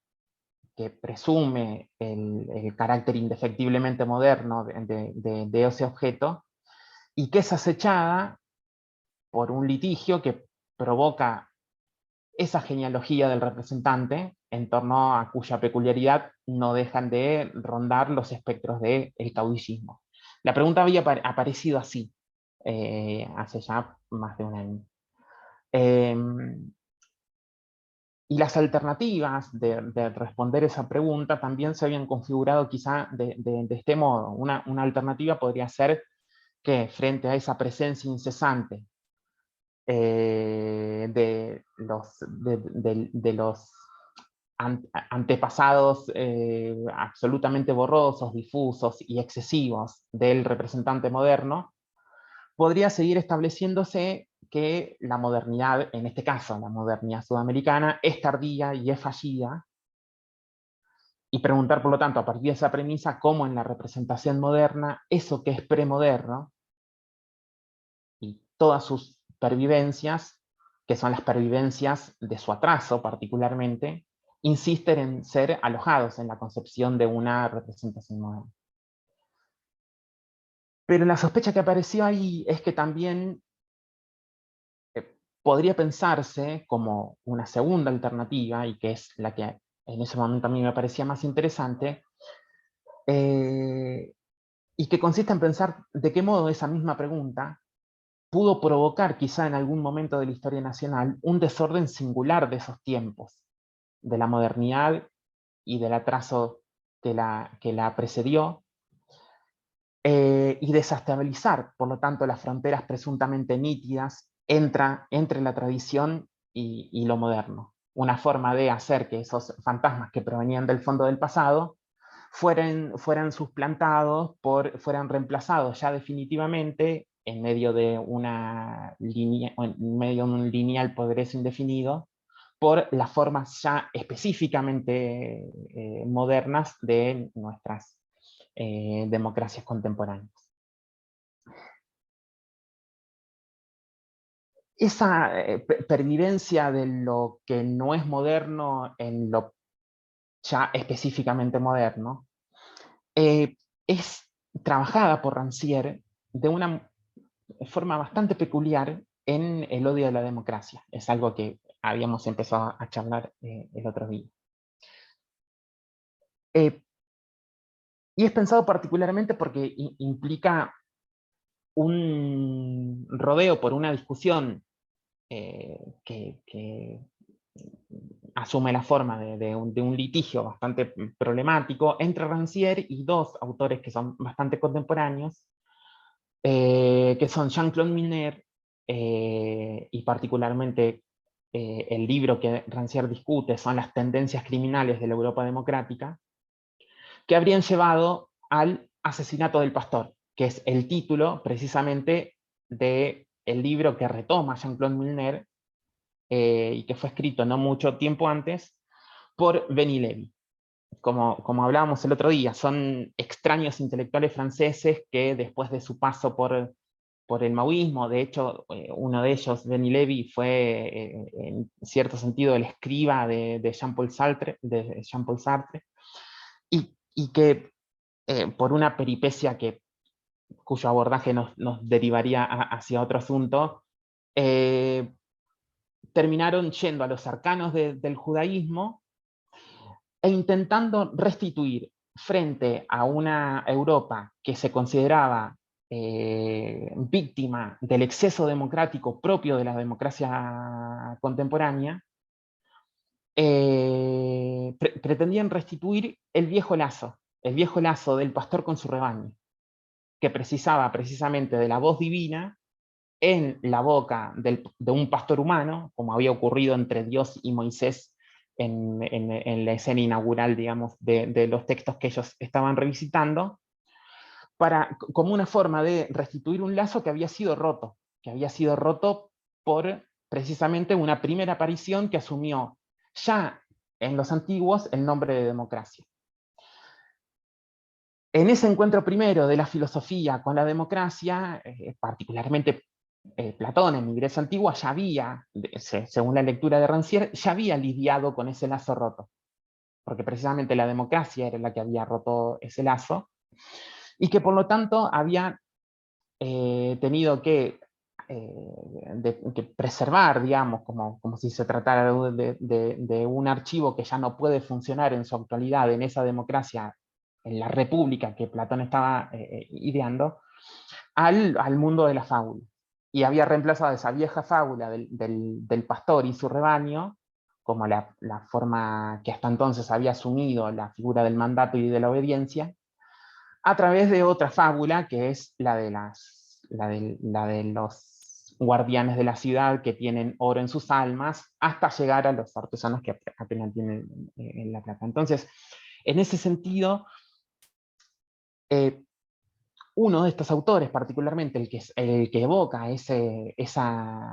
que presume el carácter indefectiblemente moderno de ese objeto, y que es acechada por un litigio que provoca esa genealogía del representante, en torno a cuya peculiaridad no dejan de rondar los espectros del caudillismo. La pregunta había aparecido así, hace ya más de un año. Y las alternativas de responder esa pregunta también se habían configurado quizá de este modo. Una alternativa podría ser que frente a esa presencia incesante de los antepasados absolutamente borrosos, difusos y excesivos del representante moderno, podría seguir estableciéndose que la modernidad, en este caso la modernidad sudamericana, es tardía y es fallida, y preguntar por lo tanto a partir de esa premisa cómo en la representación moderna eso que es premoderno y todas sus pervivencias, que son las pervivencias de su atraso particularmente, insisten en ser alojados en la concepción de una representación moderna. Pero la sospecha que apareció ahí es que también podría pensarse como una segunda alternativa, y que es la que en ese momento a mí me parecía más interesante, y que consiste en pensar de qué modo esa misma pregunta pudo provocar quizá en algún momento de la historia nacional un desorden singular de esos tiempos, de la modernidad y del atraso que la precedió, y desestabilizar, por lo tanto, las fronteras presuntamente nítidas entre la tradición y lo moderno. Una forma de hacer que esos fantasmas que provenían del fondo del pasado fueran suplantados, fueran reemplazados ya definitivamente en medio de en medio de un lineal progreso indefinido, por las formas ya específicamente modernas de nuestras democracias contemporáneas. Esa pervivencia de lo que no es moderno en lo ya específicamente moderno es trabajada por Rancière de una forma bastante peculiar en El odio de la democracia. Es algo que habíamos empezado a charlar el otro día. Y es pensado particularmente porque implica un rodeo por una discusión que asume la forma de un litigio bastante problemático entre Rancière y dos autores que son bastante contemporáneos, que son Jean-Claude Miner, y particularmente el libro que Rancière discute son las tendencias criminales de la Europa democrática, que habrían llevado al asesinato del pastor, que es el título precisamente del libro que retoma Jean-Claude Milner, y que fue escrito no mucho tiempo antes por Benny Lévy. Como hablábamos el otro día, son extraños intelectuales franceses que después de su paso por el maoísmo, de hecho uno de ellos, Benny Lévy, fue en cierto sentido el escriba de Jean-Paul Sartre, y que por una peripecia cuyo abordaje nos derivaría hacia otro asunto, terminaron yendo a los arcanos del judaísmo e intentando restituir frente a una Europa que se consideraba víctima del exceso democrático propio de la democracia contemporánea, pretendían restituir el viejo lazo del pastor con su rebaño, que precisaba precisamente de la voz divina en la boca de un pastor humano, como había ocurrido entre Dios y Moisés en la escena inaugural, digamos, de los textos que ellos estaban revisitando, como una forma de restituir un lazo que había sido roto por precisamente una primera aparición que asumió ya en los antiguos el nombre de democracia. En ese encuentro primero de la filosofía con la democracia, particularmente Platón en la Grecia antigua ya había, según la lectura de Rancière, ya había lidiado con ese lazo roto, porque precisamente la democracia era la que había roto ese lazo, y que por lo tanto había tenido que preservar, digamos, como si se tratara de un archivo que ya no puede funcionar en su actualidad en esa democracia, en la república que Platón estaba ideando, al mundo de la fábula. Y había reemplazado esa vieja fábula del pastor y su rebaño, como la forma que hasta entonces había asumido la figura del mandato y de la obediencia, a través de otra fábula que es la de los guardianes de la ciudad que tienen oro en sus almas, hasta llegar a los artesanos que apenas tienen la plata. Entonces, en ese sentido, uno de estos autores, particularmente el que evoca ese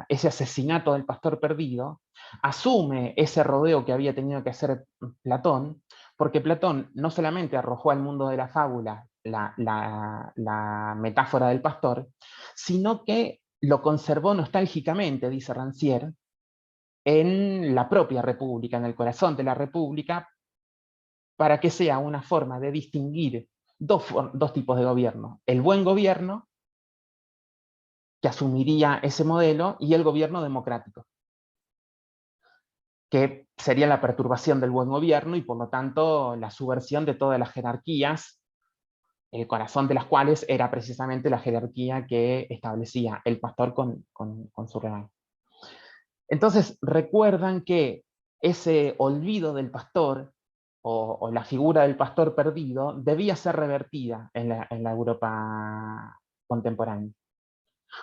asesinato del pastor perdido, asume ese rodeo que había tenido que hacer Platón, porque Platón no solamente arrojó al mundo de la fábula la metáfora del pastor, sino que lo conservó nostálgicamente, dice Rancière, en la propia República, en el corazón de la República, para que sea una forma de distinguir dos tipos de gobierno. El buen gobierno, que asumiría ese modelo, y el gobierno democrático, que sería la perturbación del buen gobierno y por lo tanto la subversión de todas las jerarquías, el corazón de las cuales era precisamente la jerarquía que establecía el pastor con su rebaño. Entonces recuerdan que ese olvido del pastor o la figura del pastor perdido debía ser revertida en la Europa contemporánea.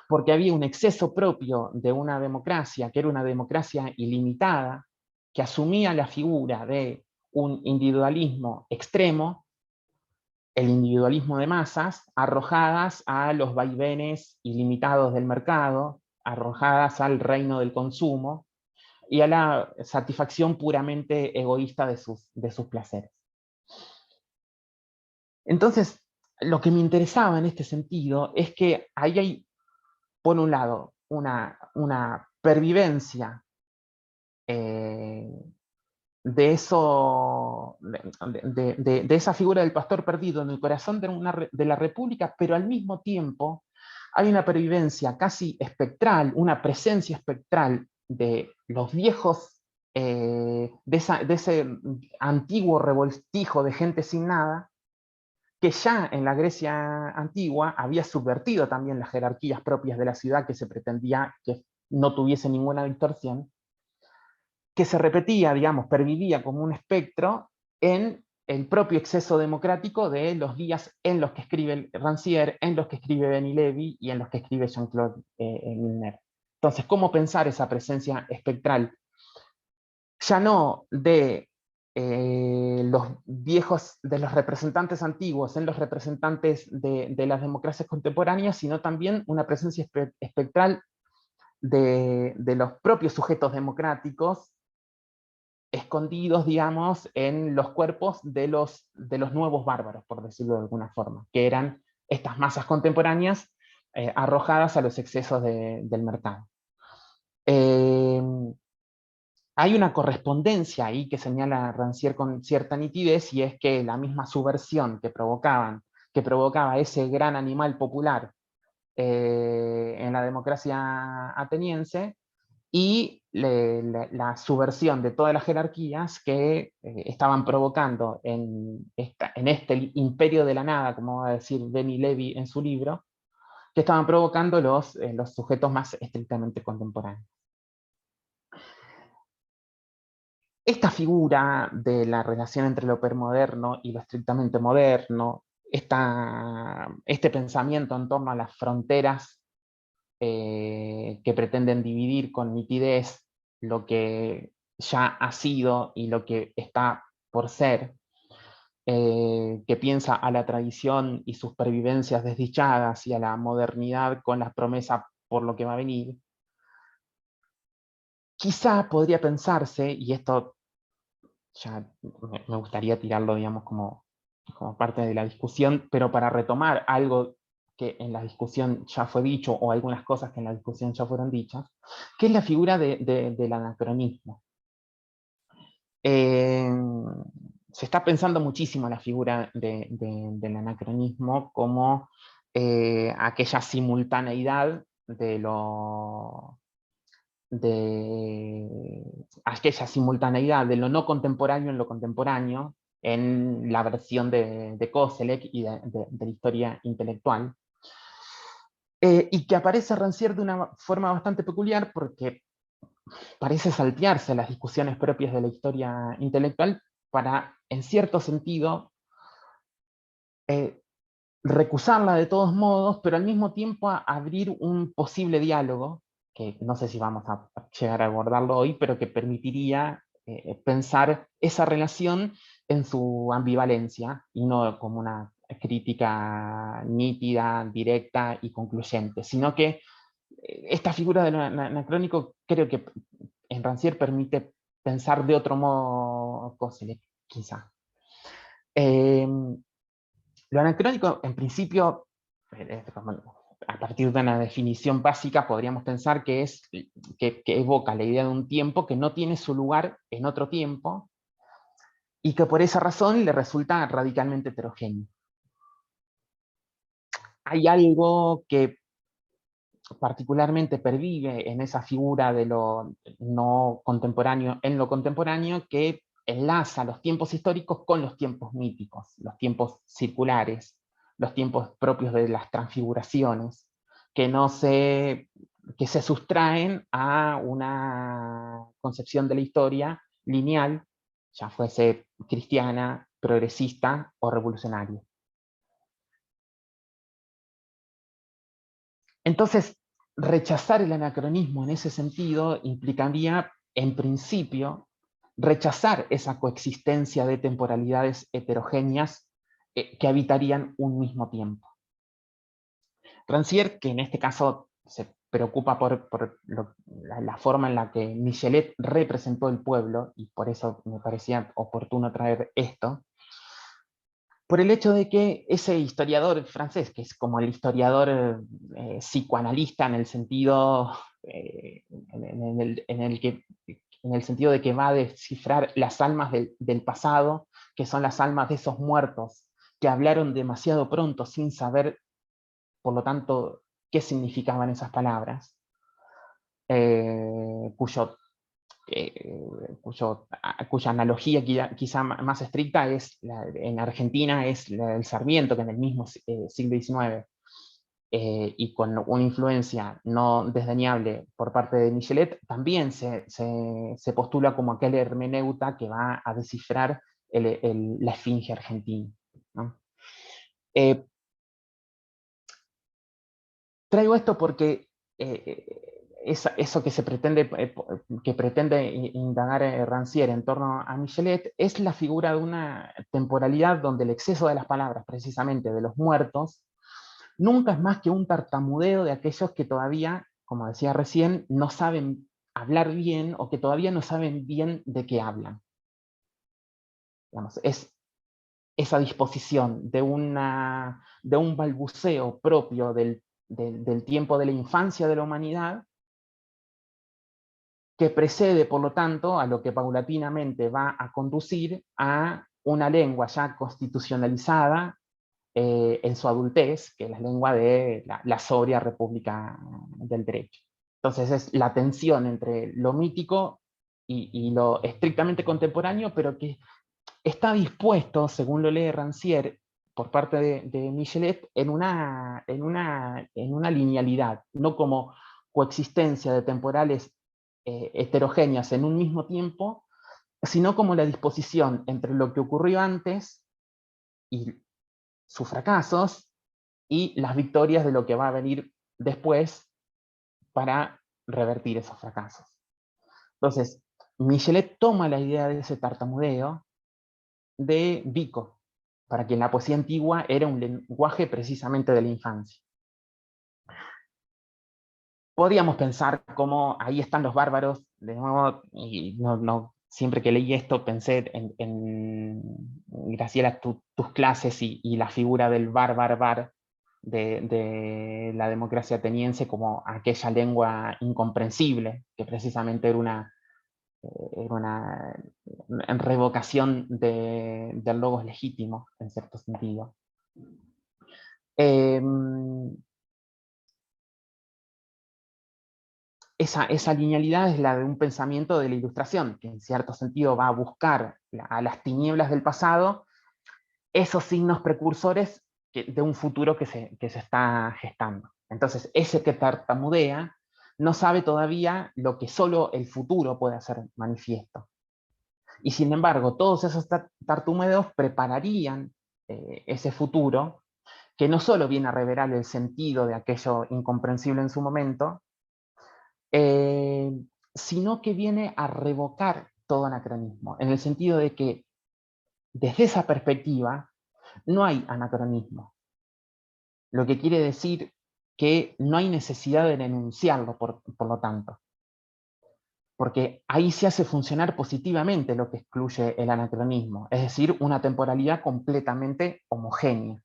Porque había un exceso propio de una democracia, que era una democracia ilimitada, que asumía la figura de un individualismo extremo, el individualismo de masas, arrojadas a los vaivenes ilimitados del mercado, arrojadas al reino del consumo, y a la satisfacción puramente egoísta de sus placeres. Entonces, lo que me interesaba en este sentido es que ahí hay, por un lado, una pervivencia de esa figura del pastor perdido en el corazón de la República, pero al mismo tiempo hay una pervivencia casi espectral, una presencia espectral de los viejos, de ese antiguo revoltijo de gente sin nada, que ya en la Grecia antigua había subvertido también las jerarquías propias de la ciudad, que se pretendía que no tuviese ninguna distorsión, que se repetía, digamos, pervivía como un espectro en el propio exceso democrático de los días en los que escribe Rancière, en los que escribe Benny Levy y en los que escribe Jean-Claude Milner. Entonces, ¿cómo pensar esa presencia espectral? Ya no de los viejos, de los representantes antiguos en los representantes de las democracias contemporáneas, sino también una presencia espectral de los propios sujetos democráticos escondidos, digamos, en los cuerpos de los nuevos bárbaros, por decirlo de alguna forma, que eran estas masas contemporáneas arrojadas a los excesos del mercado. Hay una correspondencia ahí que señala Rancière con cierta nitidez, y es que la misma subversión que provocaba ese gran animal popular en la democracia ateniense, y la subversión de todas las jerarquías que estaban provocando en este imperio de la nada, como va a decir Benny Levy en su libro, que estaban provocando los sujetos más estrictamente contemporáneos. Esta figura de la relación entre lo permoderno y lo estrictamente moderno, este pensamiento en torno a las fronteras que pretenden dividir con nitidez lo que ya ha sido y lo que está por ser, que piensa a la tradición y sus pervivencias desdichadas y a la modernidad con las promesas por lo que va a venir, quizá podría pensarse, y esto ya me gustaría tirarlo, digamos, como parte de la discusión, pero para retomar algo que en la discusión ya fue dicho, o algunas cosas que en la discusión ya fueron dichas, que es la figura del anacronismo. Se está pensando muchísimo en la figura del anacronismo como aquella simultaneidad de aquella simultaneidad de lo no contemporáneo en lo contemporáneo, en la versión de Koselleck y de la historia intelectual, y que aparece Rancière de una forma bastante peculiar, porque parece saltearse las discusiones propias de la historia intelectual para, en cierto sentido, recusarla de todos modos, pero al mismo tiempo abrir un posible diálogo, que no sé si vamos a llegar a abordarlo hoy, pero que permitiría pensar esa relación en su ambivalencia, y no como una crítica nítida, directa y concluyente, sino que esta figura del anacrónico creo que en Rancière permite pensar de otro modo Koselleck, quizá. Lo anacrónico, en principio, a partir de una definición básica, podríamos pensar que evoca la idea de un tiempo que no tiene su lugar en otro tiempo, y que por esa razón le resulta radicalmente heterogéneo. Hay algo que particularmente pervive en esa figura de lo no contemporáneo en lo contemporáneo, que enlaza los tiempos históricos con los tiempos míticos, los tiempos circulares, los tiempos propios de las transfiguraciones, que se sustraen a una concepción de la historia lineal, ya fuese cristiana, progresista o revolucionaria. Entonces, rechazar el anacronismo en ese sentido implicaría, en principio, rechazar esa coexistencia de temporalidades heterogéneas que habitarían un mismo tiempo. Rancière, que en este caso se preocupa por la forma en la que Michelet representó el pueblo, y por eso me parecía oportuno traer esto, por el hecho de que ese historiador francés, que es como el historiador psicoanalista en el sentido, en el sentido de que va a descifrar las almas del pasado, que son las almas de esos muertos que hablaron demasiado pronto sin saber, por lo tanto, qué significaban esas palabras, cuya analogía quizá más estricta es en Argentina es el Sarmiento, que en el mismo siglo XIX, y con una influencia no desdeñable por parte de Michelet, también se postula como aquel hermeneuta que va a descifrar la esfinge argentina, ¿no? Traigo esto porque eso que pretende indagar Rancière en torno a Michelet es la figura de una temporalidad donde el exceso de las palabras, precisamente de los muertos, nunca es más que un tartamudeo de aquellos que todavía, como decía recién, no saben hablar bien o que todavía no saben bien de qué hablan. Digamos, es esa disposición de un balbuceo propio del tiempo de la infancia de la humanidad, que precede, por lo tanto, a lo que paulatinamente va a conducir a una lengua ya constitucionalizada en su adultez, que es la lengua de la sobria República del Derecho. Entonces es la tensión entre lo mítico y lo estrictamente contemporáneo, pero que está dispuesto, según lo lee Rancière, por parte de Michelet, en una linealidad, no como coexistencia de temporales heterogéneas en un mismo tiempo, sino como la disposición entre lo que ocurrió antes y sus fracasos y las victorias de lo que va a venir después para revertir esos fracasos. Entonces, Michelet toma la idea de ese tartamudeo de Vico, para quien la poesía antigua era un lenguaje precisamente de la infancia. Podríamos pensar cómo ahí están los bárbaros, de nuevo, y siempre que leí esto pensé Graciela, tus clases y la figura del bar de la democracia ateniense como aquella lengua incomprensible, que precisamente era una revocación del logos legítimo, en cierto sentido. Esa linealidad es la de un pensamiento de la Ilustración, que en cierto sentido va a buscar a las tinieblas del pasado esos signos precursores de un futuro que se está gestando. Entonces, ese que tartamudea no sabe todavía lo que solo el futuro puede hacer manifiesto. Y sin embargo, todos esos tartamudeos prepararían ese futuro, que no solo viene a revelar el sentido de aquello incomprensible en su momento, sino que viene a revocar todo anacronismo, en el sentido de que desde esa perspectiva no hay anacronismo, lo que quiere decir que no hay necesidad de denunciarlo, por lo tanto, porque ahí se hace funcionar positivamente lo que excluye el anacronismo, es decir, una temporalidad completamente homogénea,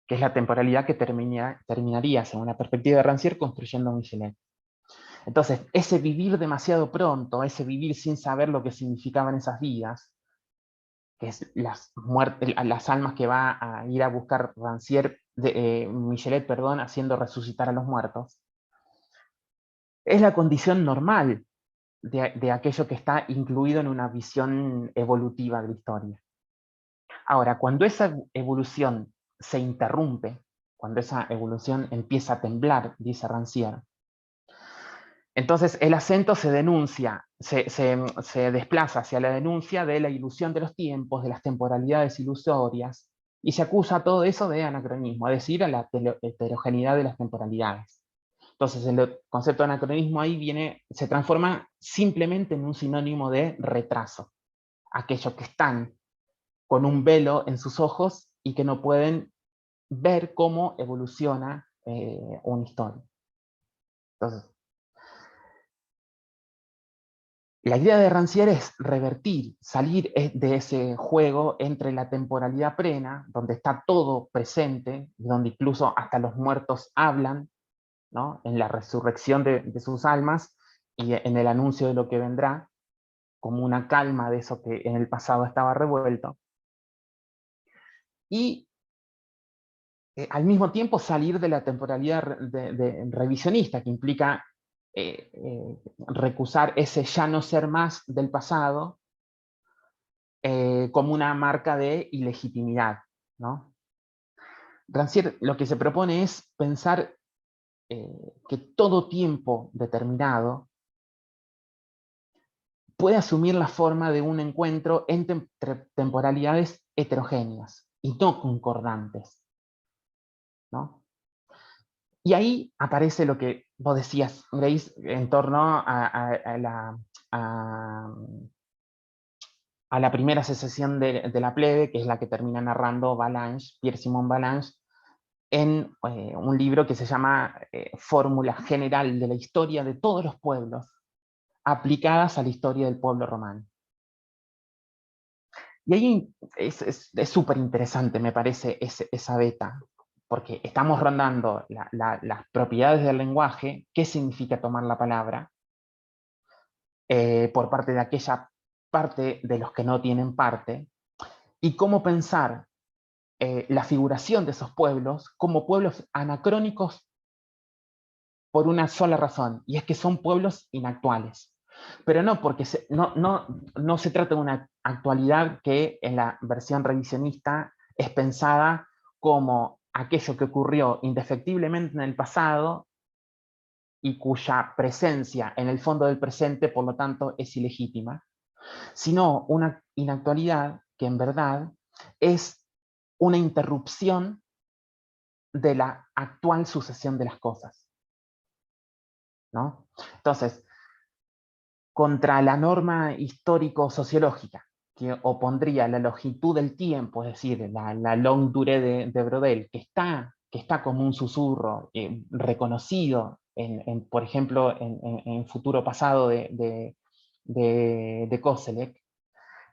que es la temporalidad que terminaría, según la perspectiva de Rancière, construyendo Michelet. Entonces, ese vivir demasiado pronto, ese vivir sin saber lo que significaban esas vidas, que es las almas que va a ir a buscar Michelet, haciendo resucitar a los muertos, es la condición normal de aquello que está incluido en una visión evolutiva de la historia. Ahora, cuando esa evolución se interrumpe, cuando esa evolución empieza a temblar, dice Rancière, Entonces el acento se desplaza hacia la denuncia de la ilusión de los tiempos, de las temporalidades ilusorias, y se acusa todo eso de anacronismo, es decir, a la heterogeneidad de las temporalidades. Entonces el concepto de anacronismo ahí se transforma simplemente en un sinónimo de retraso. Aquellos que están con un velo en sus ojos y que no pueden ver cómo evoluciona una historia. Entonces, la idea de Rancière es revertir, salir de ese juego entre la temporalidad plena, donde está todo presente, donde incluso hasta los muertos hablan, ¿no?, en la resurrección de sus almas y en el anuncio de lo que vendrá, como una calma de eso que en el pasado estaba revuelto. Y al mismo tiempo salir de la temporalidad revisionista, que implica recusar ese ya no ser más del pasado como una marca de ilegitimidad, ¿no? Rancière lo que se propone es pensar que todo tiempo determinado puede asumir la forma de un encuentro entre temporalidades heterogéneas y no concordantes, ¿no? Y ahí aparece lo que vos decías, Grace, en torno a la primera secesión de la plebe, que es la que termina narrando Ballanche, Pierre-Simon Ballanche, en un libro que se llama Fórmula General de la Historia de todos los pueblos, aplicadas a la historia del pueblo romano. Y ahí es súper interesante, me parece, esa beta, porque estamos rondando las propiedades del lenguaje, qué significa tomar la palabra, por parte de aquella parte de los que no tienen parte, y cómo pensar la figuración de esos pueblos como pueblos anacrónicos por una sola razón, y es que son pueblos inactuales. Pero no porque no se trata de una actualidad que en la versión revisionista es pensada como aquello que ocurrió indefectiblemente en el pasado y cuya presencia en el fondo del presente, por lo tanto, es ilegítima, sino una inactualidad que en verdad es una interrupción de la actual sucesión de las cosas, ¿no? Entonces, contra la norma histórico-sociológica, que opondría la longitud del tiempo, es decir, la longue durée de Brodel, que está como un susurro reconocido, por ejemplo, en Futuro Pasado de Koselleck,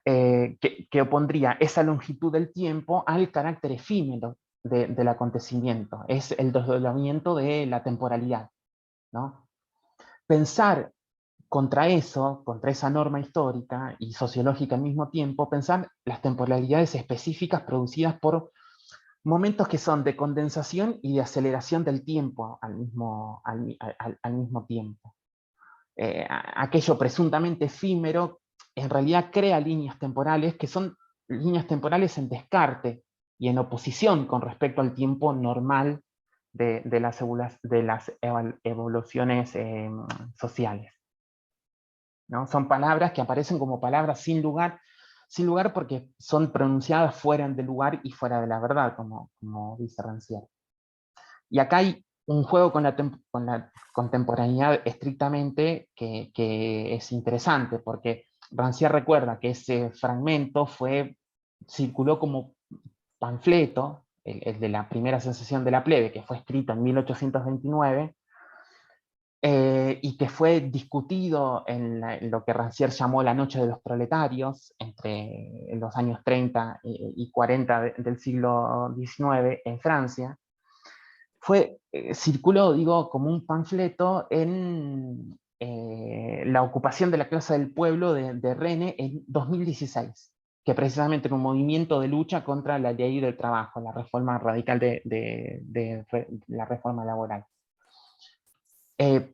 que opondría esa longitud del tiempo al carácter efímero del acontecimiento, es el desdoblamiento de la temporalidad, ¿no? Pensar contra eso, contra esa norma histórica y sociológica al mismo tiempo, pensar las temporalidades específicas producidas por momentos que son de condensación y de aceleración del tiempo al mismo tiempo. Aquello presuntamente efímero en realidad crea líneas temporales que son líneas temporales en descarte y en oposición con respecto al tiempo normal de las evoluciones sociales, ¿no? Son palabras que aparecen como palabras sin lugar porque son pronunciadas fuera del lugar y fuera de la verdad, como dice Rancière. Y acá hay un juego con la contemporaneidad estrictamente que es interesante, porque Rancière recuerda que ese fragmento circuló como panfleto, el de la primera secesión de la plebe, que fue escrito en 1829, y que fue discutido en lo que Rancière llamó la Noche de los Proletarios, entre los años 30 y 40 del siglo XIX en Francia. Circuló, digo, como un panfleto en la ocupación de la Plaza del Pueblo de Rennes en 2016, que precisamente era un movimiento de lucha contra la ley del trabajo, la reforma radical de la reforma laboral. En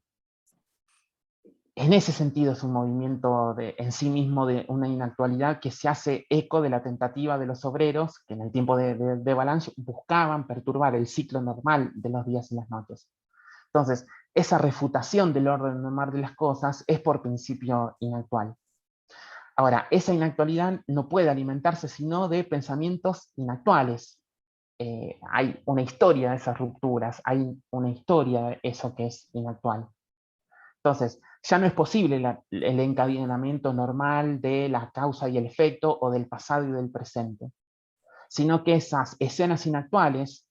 ese sentido es un movimiento en sí mismo de una inactualidad que se hace eco de la tentativa de los obreros que en el tiempo de Ballanche buscaban perturbar el ciclo normal de los días y las noches. Entonces, esa refutación del orden normal de las cosas es por principio inactual. Ahora, esa inactualidad no puede alimentarse sino de pensamientos inactuales. Hay una historia de esas rupturas, hay una historia de eso que es inactual. Entonces, ya no es posible el encadenamiento normal de la causa y el efecto, o del pasado y del presente, sino que esas escenas inactuales,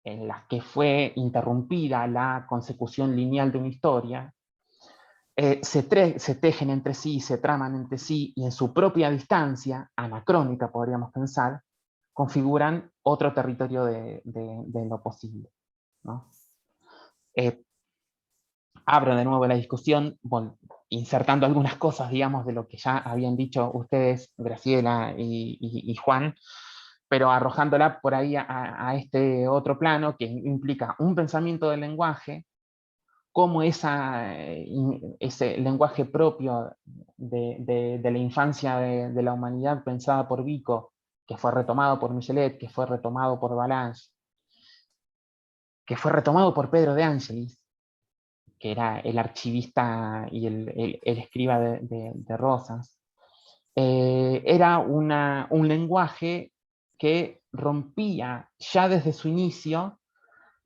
en las que fue interrumpida la consecución lineal de una historia, se tejen entre sí, se traman entre sí, y en su propia distancia, anacrónica podríamos pensar, configuran otro territorio de lo posible, ¿no? Abro de nuevo la discusión, insertando algunas cosas, digamos, de lo que ya habían dicho ustedes, Graciela y Juan, pero arrojándola por ahí a este otro plano que implica un pensamiento del lenguaje, como ese lenguaje propio de la infancia de la humanidad pensada por Vico, que fue retomado por Michelet, que fue retomado por Ballanche, que fue retomado por Pedro de Angelis, que era el archivista y el escriba de Rosas, era un lenguaje que rompía ya desde su inicio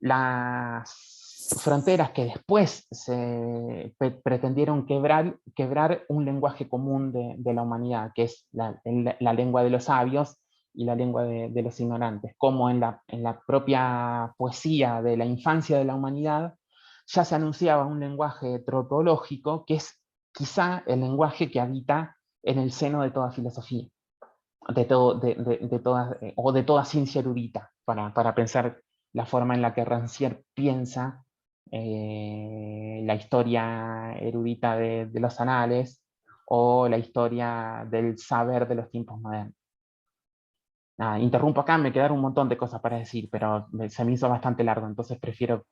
las fronteras que después se pretendieron quebrar un lenguaje común de la humanidad, que es la lengua de los sabios y la lengua de los ignorantes, como en la propia poesía de la infancia de la humanidad ya se anunciaba un lenguaje tautológico, que es quizá el lenguaje que habita en el seno de toda filosofía, de toda ciencia erudita, para pensar la forma en la que Rancière piensa la historia erudita de los anales, o la historia del saber de los tiempos modernos. Interrumpo acá, me quedaron un montón de cosas para decir, pero se me hizo bastante largo, entonces prefiero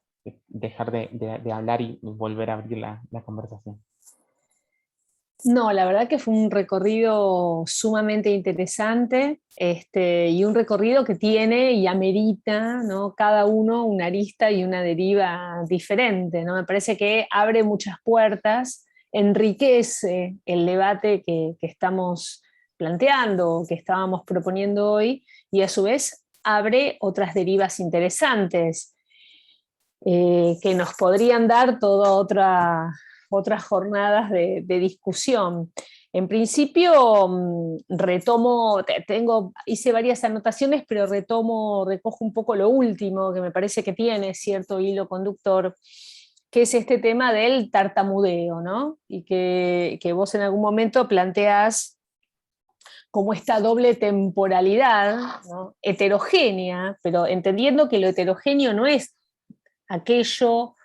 dejar de hablar y volver a abrir la conversación. No, la verdad que fue un recorrido sumamente interesante, y un recorrido que tiene y amerita, ¿no?, cada uno una arista y una deriva diferente, ¿no? Me parece que abre muchas puertas, enriquece el debate que estamos planteando, que estábamos proponiendo hoy, y a su vez abre otras derivas interesantes, que nos podrían dar toda otras jornadas de discusión. En principio, hice varias anotaciones, pero recojo un poco lo último, que me parece que tiene cierto hilo conductor, que es este tema del tartamudeo, ¿no? Y que vos en algún momento planteás como esta doble temporalidad, ¿no?, heterogénea, pero entendiendo que lo heterogéneo no es aquello,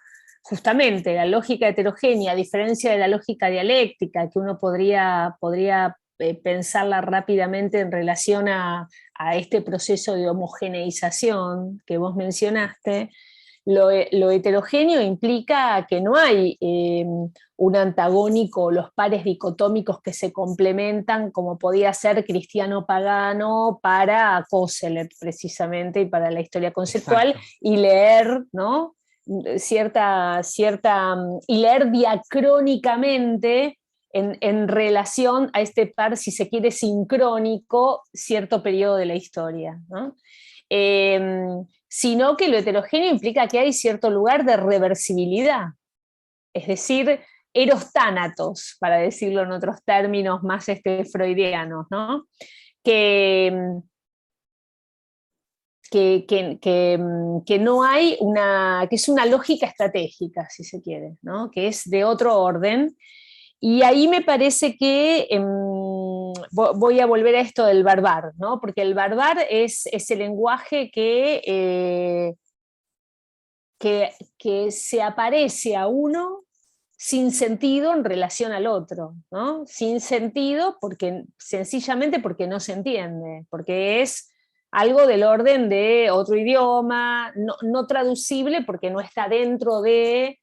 justamente la lógica heterogénea, a diferencia de la lógica dialéctica, que uno podría pensarla rápidamente en relación a este proceso de homogeneización que vos mencionaste. Lo heterogéneo implica que no hay un antagónico, los pares dicotómicos que se complementan, como podía ser cristiano-pagano para Kosellev, precisamente, y para la historia conceptual. Exacto. Y leer, ¿no?, y leer diacrónicamente en relación a este par, si se quiere, sincrónico, cierto periodo de la historia, ¿no? Sino que lo heterogéneo implica que hay cierto lugar de reversibilidad, es decir, eros tánatos, para decirlo en otros términos más freudianos, ¿no? Que no hay que es una lógica estratégica, si se quiere, ¿no?, que es de otro orden. Y ahí me parece que voy a volver a esto del barbar, ¿no?, porque el barbar es ese lenguaje que se aparece a uno sin sentido en relación al otro, ¿no? Sin sentido sencillamente porque no se entiende, porque es algo del orden de otro idioma, no traducible porque no está dentro del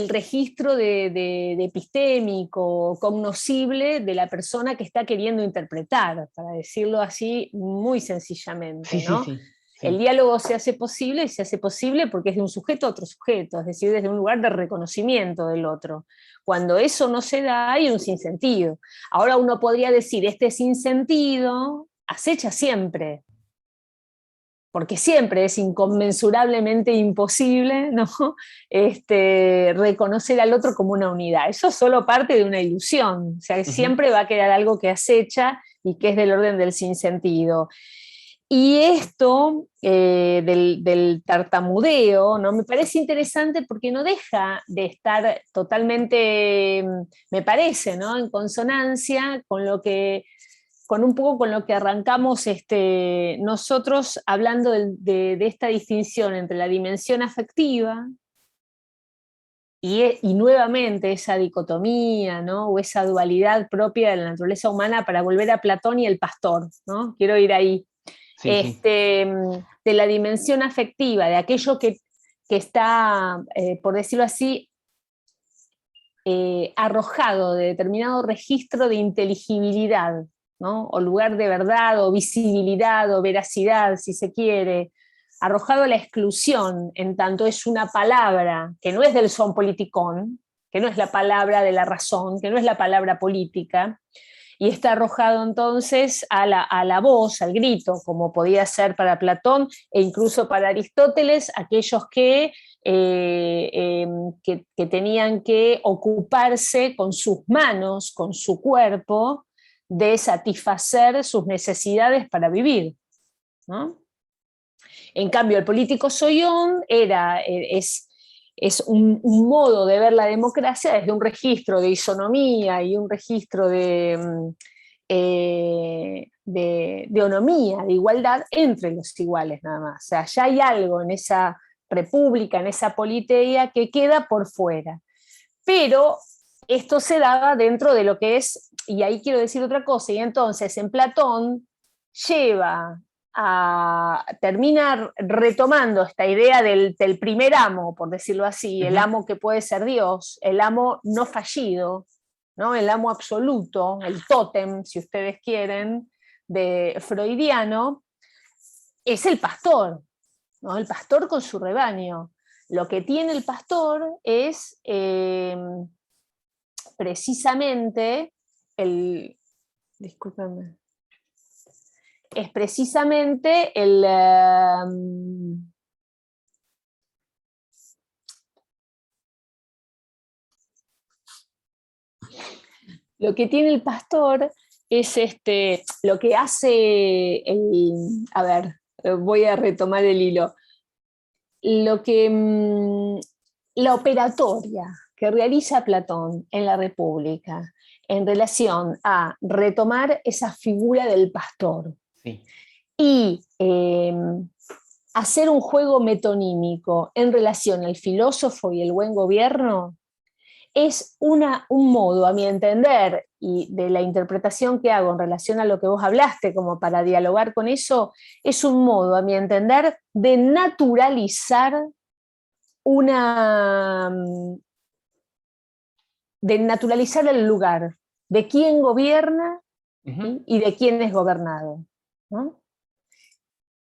registro de epistémico, cognoscible de la persona que está queriendo interpretar, para decirlo así muy sencillamente, ¿no? Sí. Sí. El diálogo se hace posible, y se hace posible porque es de un sujeto a otro sujeto, es decir, desde un lugar de reconocimiento del otro. Cuando eso no se da, hay un sinsentido. Ahora uno podría decir, este sinsentido acecha siempre, porque siempre es inconmensurablemente imposible, ¿no? Reconocer al otro como una unidad. Eso es solo parte de una ilusión, o sea, siempre va a quedar algo que acecha y que es del orden del sinsentido. Y esto del tartamudeo, ¿no? Me parece interesante porque no deja de estar totalmente, me parece, ¿no? En consonancia con un poco con lo que arrancamos nosotros hablando de esta distinción entre la dimensión afectiva y nuevamente esa dicotomía, ¿no? O esa dualidad propia de la naturaleza humana, para volver a Platón y el pastor, ¿no? Quiero ir ahí. Sí, De la dimensión afectiva, de aquello que está, por decirlo así, arrojado de determinado registro de inteligibilidad, ¿no? O lugar de verdad, o visibilidad, o veracidad, si se quiere, arrojado a la exclusión, en tanto es una palabra que no es del son politicón, que no es la palabra de la razón, que no es la palabra política, y está arrojado entonces a la voz, al grito, como podía ser para Platón e incluso para Aristóteles, aquellos que tenían que ocuparse con sus manos, con su cuerpo, de satisfacer sus necesidades para vivir, ¿no? En cambio, el político zoión es un modo de ver la democracia desde un registro de isonomía y un registro de onomía, de igualdad entre los iguales nada más. O sea, ya hay algo en esa república, en esa politeia que queda por fuera. Pero esto se daba dentro de lo que es, y ahí quiero decir otra cosa, y entonces en Platón lleva a terminar retomando esta idea del primer amo, por decirlo así, el amo que puede ser Dios, el amo no fallido, ¿no? El amo absoluto, el tótem, si ustedes quieren, de freudiano, es el pastor, ¿no? El pastor con su rebaño. Lo que tiene el pastor es precisamente discúlpenme, es precisamente lo que tiene el pastor es lo que hace a ver, voy a retomar el hilo. La operatoria que realiza Platón en la República en relación a retomar esa figura del pastor, sí. Y hacer un juego metonímico en relación al filósofo y el buen gobierno es un modo, a mi entender, y de la interpretación que hago en relación a lo que vos hablaste, como para dialogar con eso, es un modo, a mi entender, de naturalizar el lugar de quién gobierna y de quién es gobernado, ¿no?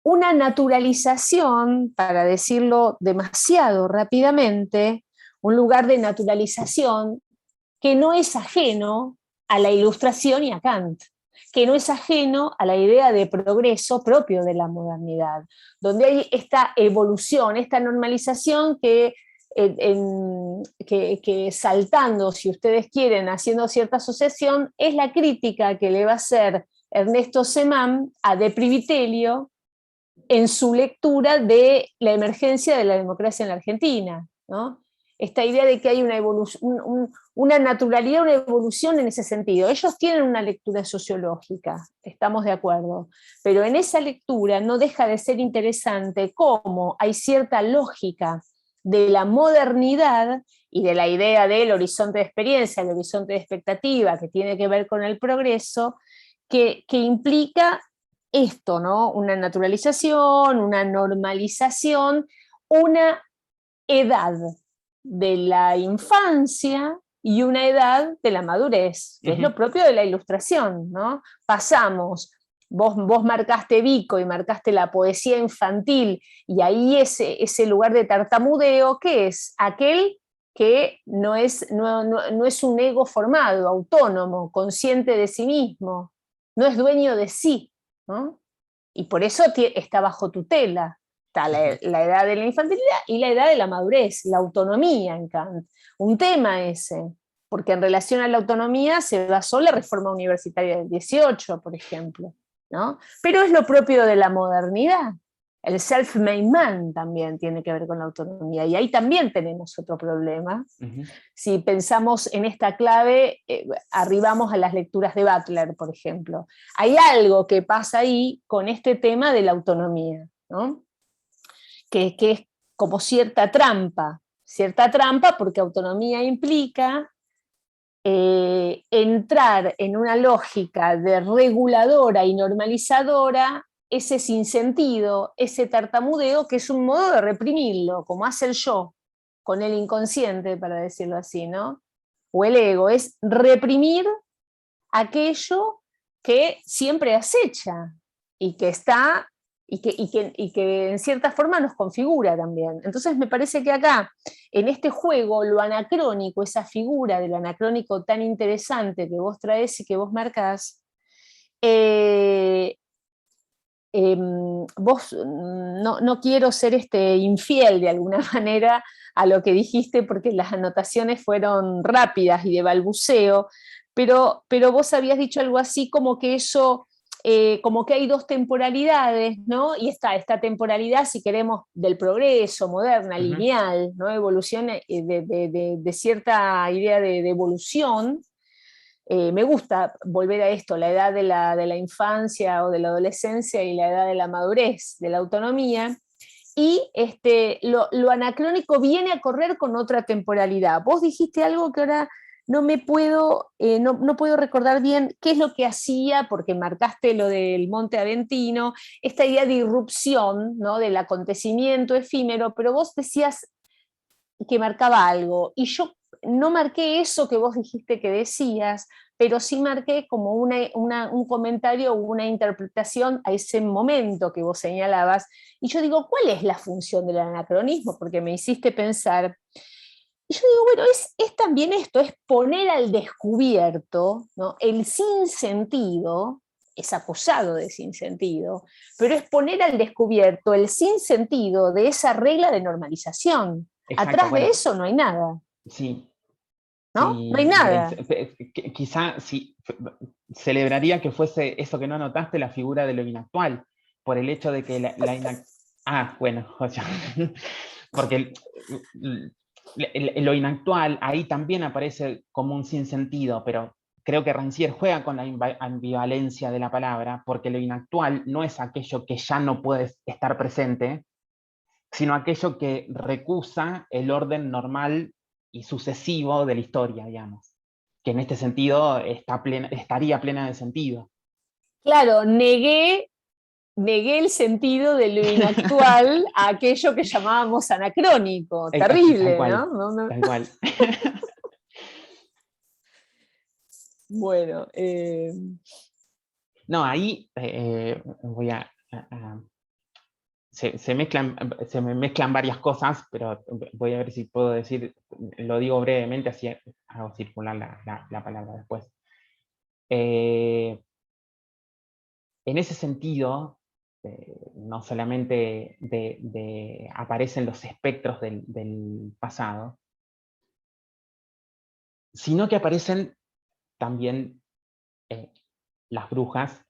Una naturalización, para decirlo demasiado rápidamente, un lugar de naturalización que no es ajeno a la Ilustración y a Kant, que no es ajeno a la idea de progreso propio de la modernidad, donde hay esta evolución, esta normalización que saltando, si ustedes quieren, haciendo cierta asociación, es la crítica que le va a hacer Ernesto Semán a De Privitelio en su lectura de la emergencia de la democracia en la Argentina, ¿no? Esta idea de que hay una naturalidad, una evolución en ese sentido. Ellos tienen una lectura sociológica, estamos de acuerdo, pero en esa lectura no deja de ser interesante cómo hay cierta lógica de la modernidad y de la idea del horizonte de experiencia, el horizonte de expectativa, que tiene que ver con el progreso, que implica esto, ¿no? Una naturalización, una normalización, una edad de la infancia y una edad de la madurez, que es lo propio de la Ilustración, ¿no? Pasamos Vos marcaste Vico y marcaste la poesía infantil, y ahí ese lugar de tartamudeo, ¿qué es? Aquel que no es un ego formado, autónomo, consciente de sí mismo, no es dueño de sí, ¿no? Y por eso está bajo tutela. Está la edad de la infantilidad y la edad de la madurez, la autonomía en Kant. Un tema ese, porque en relación a la autonomía se basó la reforma universitaria del 18, por ejemplo, ¿no? Pero es lo propio de la modernidad. El self-made man también tiene que ver con la autonomía, y ahí también tenemos otro problema. Si pensamos en esta clave, arribamos a las lecturas de Butler, por ejemplo. Hay algo que pasa ahí con este tema de la autonomía, ¿no? Que es como cierta trampa porque autonomía implica entrar en una lógica de reguladora y normalizadora ese sinsentido, ese tartamudeo, que es un modo de reprimirlo, como hace el yo con el inconsciente, para decirlo así, ¿no? O el ego, es reprimir aquello que siempre acecha y que está y que en cierta forma nos configura también. Entonces me parece que acá, en este juego, lo anacrónico, esa figura del anacrónico tan interesante que vos traes y que vos marcás, vos, no quiero ser infiel de alguna manera a lo que dijiste, porque las anotaciones fueron rápidas y de balbuceo, pero vos habías dicho algo así como que eso, como que hay dos temporalidades, ¿no? Y esta temporalidad, si queremos, del progreso, moderna, lineal, ¿no? Evolución, de cierta idea de evolución. Me gusta volver a esto, la edad de la infancia o de la adolescencia y la edad de la madurez, de la autonomía, y lo anacrónico viene a correr con otra temporalidad. Vos dijiste algo que ahora no puedo recordar bien qué es lo que hacía, porque marcaste lo del Monte Aventino, esta idea de irrupción, ¿no? Del acontecimiento efímero, pero vos decías que marcaba algo, y yo no marqué eso que vos dijiste que decías, pero sí marqué como un comentario o una interpretación a ese momento que vos señalabas, y yo digo, ¿cuál es la función del anacronismo? Porque me hiciste pensar, y yo digo, bueno, es también esto, es poner al descubierto, ¿no? El sinsentido, es acusado de sinsentido, pero es poner al descubierto el sinsentido de esa regla de normalización. Exacto, Atrás de bueno, eso no hay nada, sí, ¿no? No hay sí, nada. quizá sí, celebraría que fuese eso que no notaste, la figura de lo inactual, por el hecho de que Ah, bueno, o sea, porque lo inactual ahí también aparece como un sinsentido, pero creo que Rancière juega con la ambivalencia de la palabra, porque lo inactual no es aquello que ya no puede estar presente, sino aquello que recusa el orden normal y sucesivo de la historia, digamos, que en este sentido estaría plena de sentido. Claro, negué el sentido de lo inactual a aquello que llamábamos anacrónico. Tal Terrible, cual, ¿no? tal cual. Bueno, No, ahí voy se me mezclan varias cosas, pero voy a ver si puedo decir, lo digo brevemente, así hago circular la palabra después. En ese sentido, no solamente aparecen los espectros del pasado, sino que aparecen también las brujas.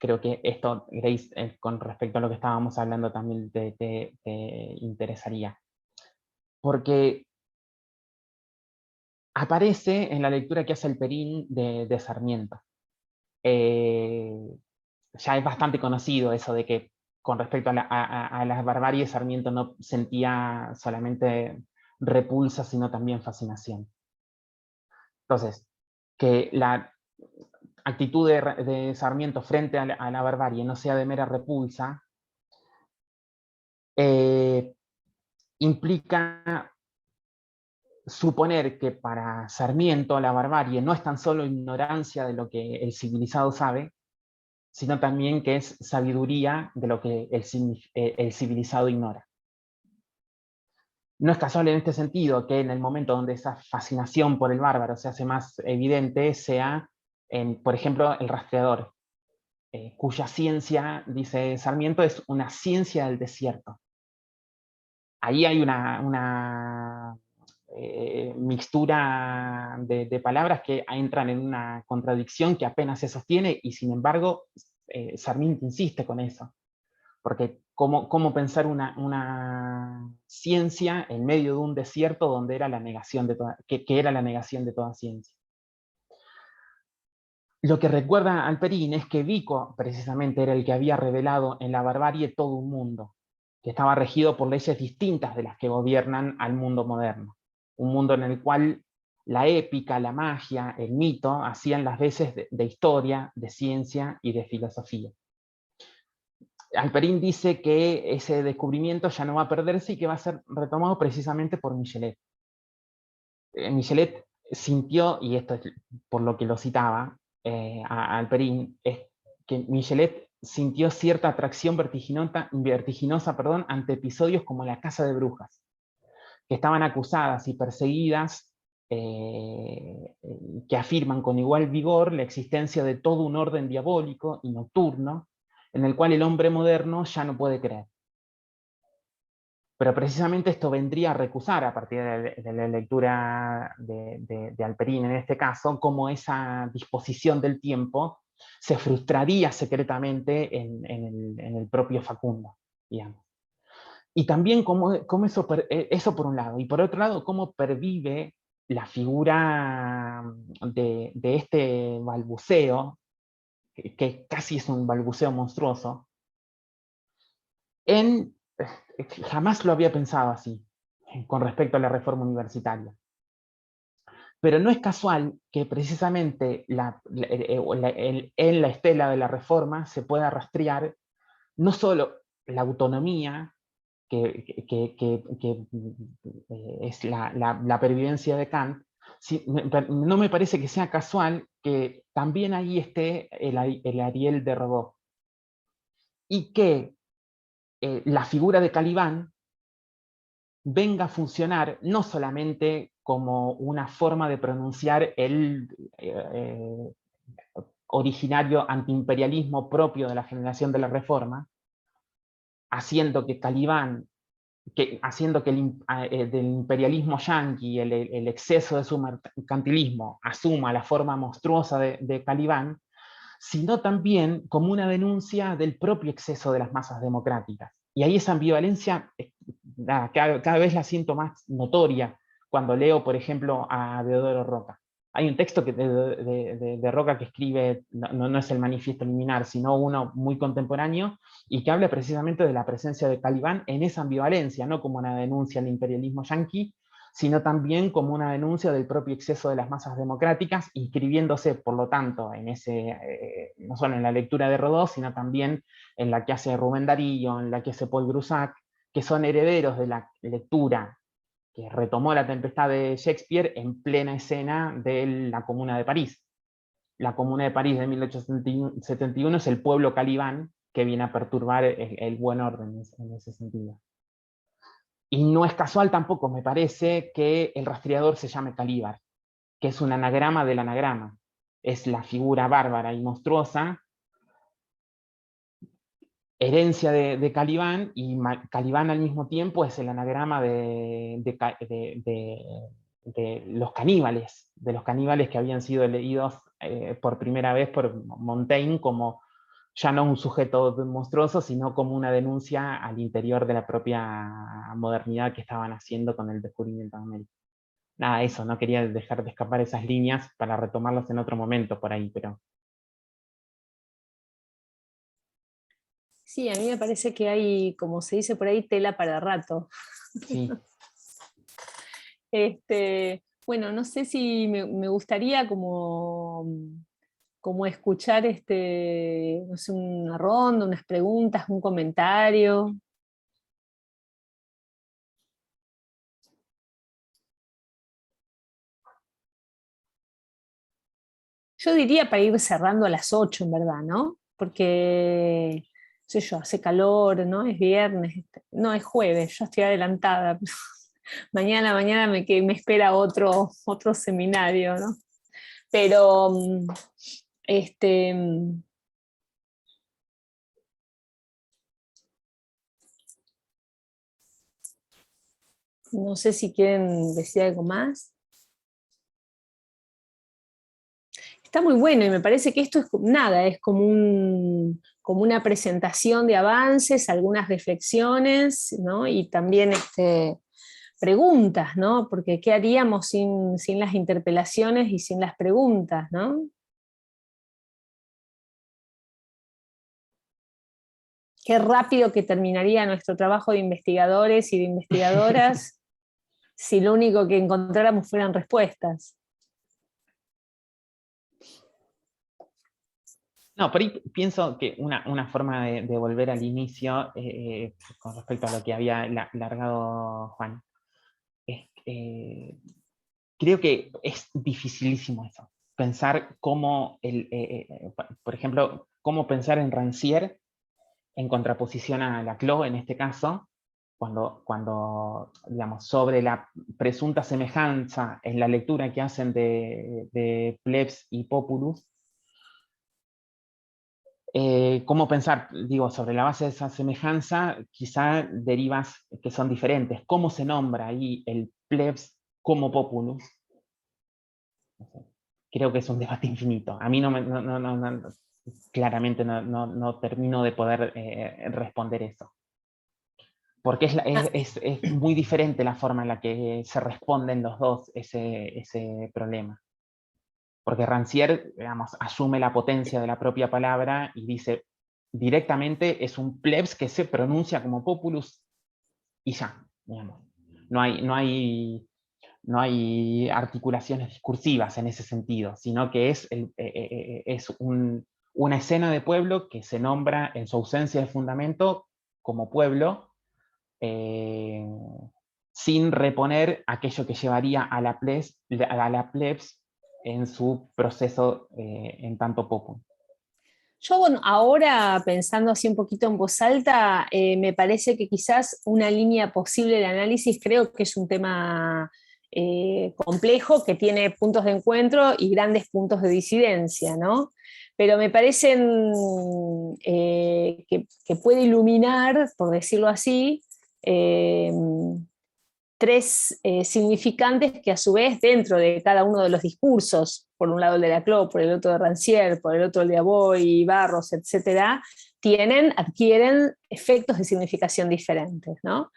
Creo que esto, Grace, con respecto a lo que estábamos hablando, también te interesaría. Porque aparece en la lectura que hace el Perín de Sarmiento. Ya es bastante conocido eso de que con respecto a las barbaries, Sarmiento no sentía solamente repulsa, sino también fascinación. Entonces, que la actitud de Sarmiento frente a la barbarie no sea de mera repulsa, implica suponer que para Sarmiento la barbarie no es tan solo ignorancia de lo que el civilizado sabe, sino también que es sabiduría de lo que el civilizado ignora. No es casual en este sentido que en el momento donde esa fascinación por el bárbaro se hace más evidente sea, por ejemplo, el rastreador, cuya ciencia, dice Sarmiento, es una ciencia del desierto. Ahí hay una mixtura de palabras que entran en una contradicción que apenas se sostiene, y sin embargo Sarmiento insiste con eso. Porque ¿cómo pensar una ciencia en medio de un desierto donde era la negación de que era la negación de toda ciencia? Lo que recuerda Alperín es que Vico precisamente era el que había revelado en la barbarie todo un mundo, que estaba regido por leyes distintas de las que gobiernan al mundo moderno. Un mundo en el cual la épica, la magia, el mito hacían las veces de historia, de ciencia y de filosofía. Alperín dice que ese descubrimiento ya no va a perderse y que va a ser retomado precisamente por Michelet. Michelet sintió, y esto es por lo que lo citaba a Alperín, es que Michelet sintió cierta atracción vertiginosa ante episodios como la Casa de Brujas, que estaban acusadas y perseguidas, que afirman con igual vigor la existencia de todo un orden diabólico y nocturno, en el cual el hombre moderno ya no puede creer. Pero precisamente esto vendría a recusar, a partir de la lectura de Alperín en este caso, cómo esa disposición del tiempo se frustraría secretamente en el propio Facundo, digamos. Y también cómo eso por un lado, y por otro lado, cómo pervive la figura de este balbuceo, que casi es un balbuceo monstruoso, jamás lo había pensado así, con respecto a la reforma universitaria. Pero no es casual que precisamente en la estela de la reforma se pueda rastrear no solo la autonomía, que es la pervivencia de Kant, no me parece que sea casual que también ahí esté el Ariel de Robot, y que la figura de Calibán venga a funcionar no solamente como una forma de pronunciar el originario antiimperialismo propio de la generación de la Reforma, haciendo que Calibán, haciendo que del imperialismo yanqui, el exceso de su mercantilismo, asuma la forma monstruosa de Calibán, sino también como una denuncia del propio exceso de las masas democráticas. Y ahí esa ambivalencia, cada vez la siento más notoria cuando leo, por ejemplo, a Deodoro Roca. Hay un texto de Roca que escribe, no es el Manifiesto Liminar, sino uno muy contemporáneo, y que habla precisamente de la presencia de Calibán en esa ambivalencia, no como una denuncia al imperialismo yanqui, sino también como una denuncia del propio exceso de las masas democráticas, inscribiéndose, por lo tanto, no solo en la lectura de Rodó, sino también en la que hace Rubén Darío, en la que hace Paul Grusac, que son herederos de la lectura que retomó La Tempestad de Shakespeare en plena escena de la Comuna de París. La Comuna de París de 1871 es el pueblo calibán que viene a perturbar el buen orden en ese sentido. Y no es casual tampoco, me parece, que el rastreador se llame Calíbar, que es un anagrama del anagrama. Es la figura bárbara y monstruosa, herencia de Calibán, y Calibán al mismo tiempo es el anagrama de los caníbales que habían sido leídos por primera vez por Montaigne como ya no un sujeto monstruoso, sino como una denuncia al interior de la propia modernidad que estaban haciendo con el descubrimiento de América. Nada, eso, no quería dejar de escapar esas líneas para retomarlas en otro momento por ahí, pero... Sí, a mí me parece que hay, como se dice por ahí, tela para rato. Sí. Bueno, no sé si me gustaría como escuchar no sé, una ronda, unas preguntas, un comentario. Yo diría para ir cerrando a las 8, en verdad, ¿no? porque, no sé yo, hace calor, ¿no? Es viernes, no, es jueves, yo estoy adelantada. Mañana me espera otro seminario, ¿no? Pero, no sé si quieren decir algo más. Está muy bueno y me parece que esto es nada, es como una presentación de avances, algunas reflexiones, ¿no? Y también preguntas, ¿no? Porque ¿qué haríamos sin las interpelaciones y sin las preguntas, ¿no? Qué rápido que terminaría nuestro trabajo de investigadores y de investigadoras si lo único que encontráramos fueran respuestas. No, por ahí pienso que una forma de volver al inicio, con respecto a lo que había largado Juan, creo que es dificilísimo eso. Pensar cómo, por ejemplo, cómo pensar en Rancière en contraposición a Laclau en este caso, cuando digamos, sobre la presunta semejanza en la lectura que hacen de Plebs y Populus, cómo pensar, digo, sobre la base de esa semejanza, quizá derivas que son diferentes. ¿Cómo se nombra ahí el Plebs como Populus? Creo que es un debate infinito. A mí claramente no termino de poder responder eso. Porque es muy diferente la forma en la que se responden los dos ese problema. Porque Rancière, digamos, asume la potencia de la propia palabra y dice directamente es un plebs que se pronuncia como populus y ya, digamos. No hay articulaciones discursivas en ese sentido, sino que es una escena de pueblo que se nombra en su ausencia de fundamento como pueblo, sin reponer aquello que llevaría a la plebs en su proceso en tanto popul. Yo, bueno, ahora pensando así un poquito en voz alta, me parece que quizás una línea posible de análisis, creo que es un tema complejo, que tiene puntos de encuentro y grandes puntos de disidencia, ¿no? Pero me parecen que puede iluminar, por decirlo así, tres significantes que a su vez dentro de cada uno de los discursos, por un lado el de Laclau, por el otro de Rancière, por el otro el de Aboy, Barros, etcétera, adquieren efectos de significación diferentes, ¿no?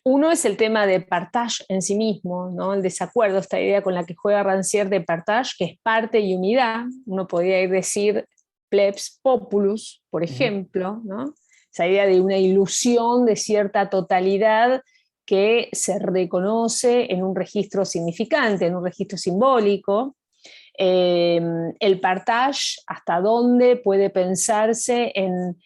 Uno es el tema de partage en sí mismo, ¿no? El desacuerdo, esta idea con la que juega Rancière de partage, que es parte y unidad. Uno podría decir plebs populus, por ejemplo, ¿no? Esa idea de una ilusión de cierta totalidad que se reconoce en un registro significante, en un registro simbólico. El partage, hasta dónde puede pensarse en,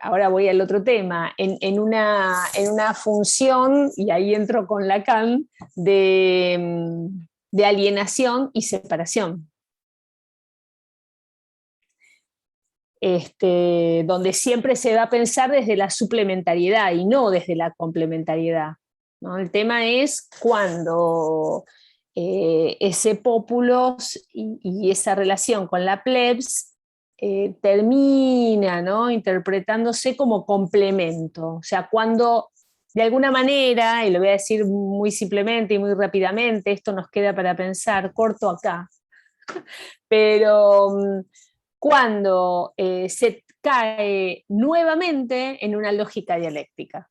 ahora voy al otro tema, en una función, y ahí entro con Lacan, de alienación y separación. Donde siempre se va a pensar desde la suplementariedad y no desde la complementariedad, ¿no? El tema es cuando ese populos y esa relación con la plebs termina, ¿no? Interpretándose como complemento. O sea, cuando de alguna manera, y lo voy a decir muy simplemente y muy rápidamente, esto nos queda para pensar, corto acá, pero cuando se cae nuevamente en una lógica dialéctica,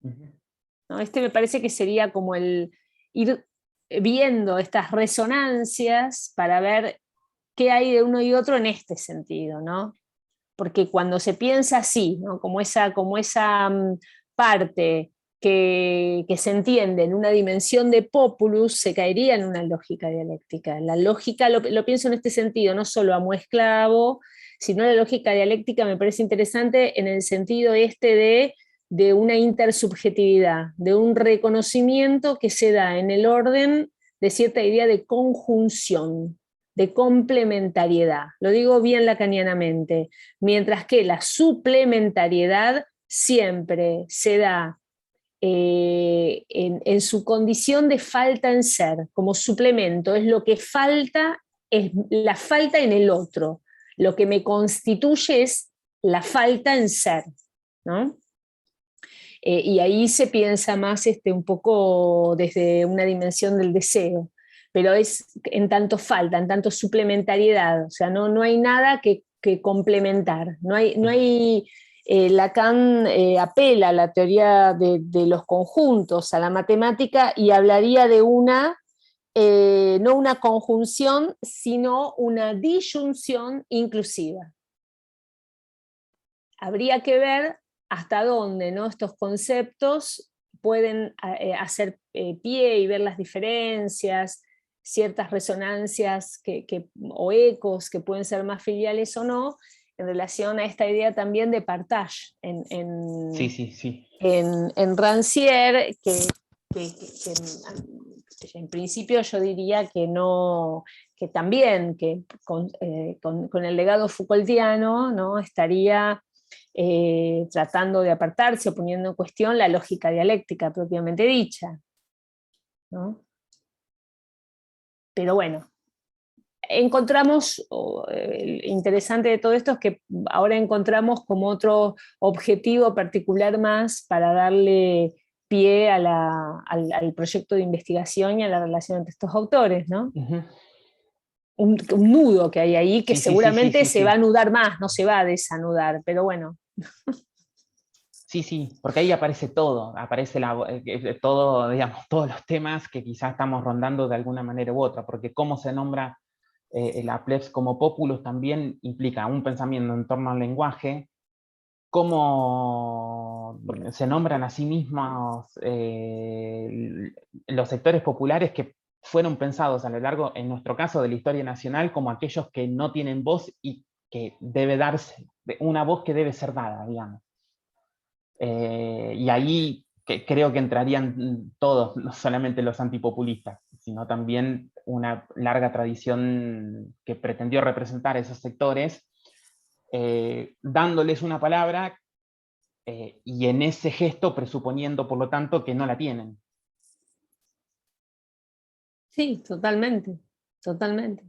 ¿no? Me parece que sería como el ir viendo estas resonancias para ver qué hay de uno y otro en este sentido, ¿no? Porque cuando se piensa así, ¿no? Como esa parte que se entiende en una dimensión de populus, se caería en una lógica dialéctica. La lógica, lo pienso en este sentido, no solo amo esclavo, sino la lógica dialéctica me parece interesante en el sentido de una intersubjetividad, de un reconocimiento que se da en el orden de cierta idea de conjunción, de complementariedad. Lo digo bien lacanianamente. Mientras que la suplementariedad siempre se da en su condición de falta en ser, como suplemento, es lo que falta, es la falta en el otro. Lo que me constituye es la falta en ser, ¿no? Y ahí se piensa más un poco desde una dimensión del deseo, pero es en tanto falta, en tanto suplementariedad, o sea, no hay nada que complementar, no hay Lacan apela a la teoría de los conjuntos, a la matemática, y hablaría de no una conjunción, sino una disyunción inclusiva. Habría que ver hasta dónde, ¿no?, estos conceptos pueden hacer pie y ver las diferencias, ciertas resonancias o ecos que pueden ser más filiales o no, en relación a esta idea también de partage Sí. en Rancière, que en principio yo diría que no, que también que con el legado Foucaultiano, ¿no?, estaría tratando de apartarse o poniendo en cuestión la lógica dialéctica propiamente dicha, ¿no? Pero bueno, encontramos, interesante de todo esto es que ahora encontramos como otro objetivo particular más para darle pie al proyecto de investigación y a la relación entre estos autores, ¿no? Uh-huh. Un nudo que hay ahí que seguramente se va a sí. anudar más, no se va a desanudar, pero bueno. Sí, porque ahí aparece todo, aparece todo, digamos, todos los temas que quizás estamos rondando de alguna manera u otra, porque cómo se nombra la plebs como populus también implica un pensamiento en torno al lenguaje, cómo se nombran a sí mismos los sectores populares que fueron pensados a lo largo, en nuestro caso, de la historia nacional, como aquellos que no tienen voz y que debe darse, una voz que debe ser dada, digamos. Y ahí creo que entrarían todos, no solamente los antipopulistas, sino también una larga tradición que pretendió representar a esos sectores, dándoles una palabra y en ese gesto presuponiendo, por lo tanto, que no la tienen. Sí, totalmente, totalmente.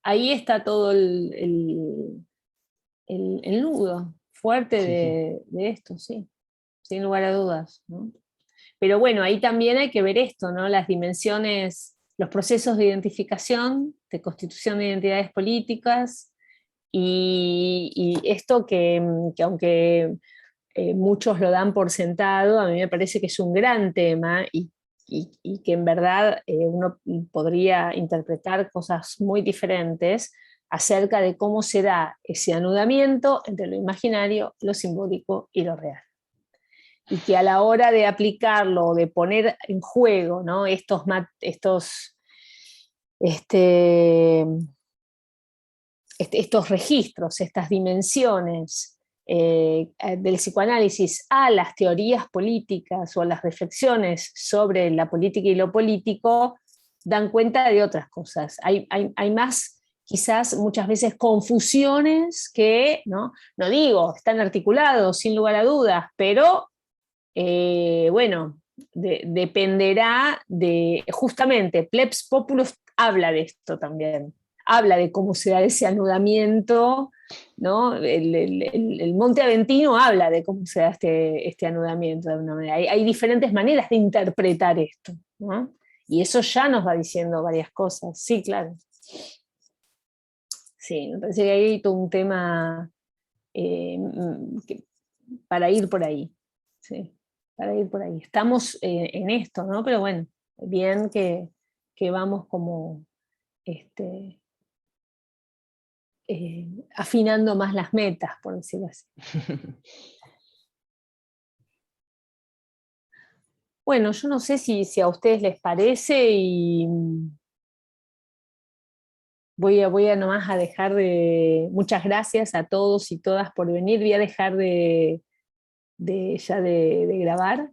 Ahí está todo el nudo fuerte de esto, sí, sin lugar a dudas, ¿no? Pero bueno, ahí también hay que ver esto, ¿no? Las dimensiones, los procesos de identificación, de constitución de identidades políticas, y esto que aunque muchos lo dan por sentado, a mí me parece que es un gran tema y que en verdad uno podría interpretar cosas muy diferentes acerca de cómo se da ese anudamiento entre lo imaginario, lo simbólico y lo real. Y que a la hora de aplicarlo, de poner en juego, ¿no?, estos registros, estas dimensiones del psicoanálisis a las teorías políticas o a las reflexiones sobre la política y lo político, dan cuenta de otras cosas. Hay más, quizás muchas veces, confusiones que, no digo, están articulados sin lugar a dudas, pero bueno, dependerá de, justamente, Plebs Populus habla de esto también, habla de cómo se da ese anudamiento, ¿no? El Monte Aventino habla de cómo se da este anudamiento de alguna manera. Hay diferentes maneras de interpretar esto, ¿no? Y eso ya nos va diciendo varias cosas, sí, claro. Sí, me parece que hay todo un tema para ir por ahí, sí, para ir por ahí. Estamos en esto, ¿no? Pero bueno, bien que vamos como afinando más las metas, por decirlo así. Bueno, yo no sé si a ustedes les parece y voy a nomás a dejar de... Muchas gracias a todos y todas por venir. Voy a dejar ya de grabar.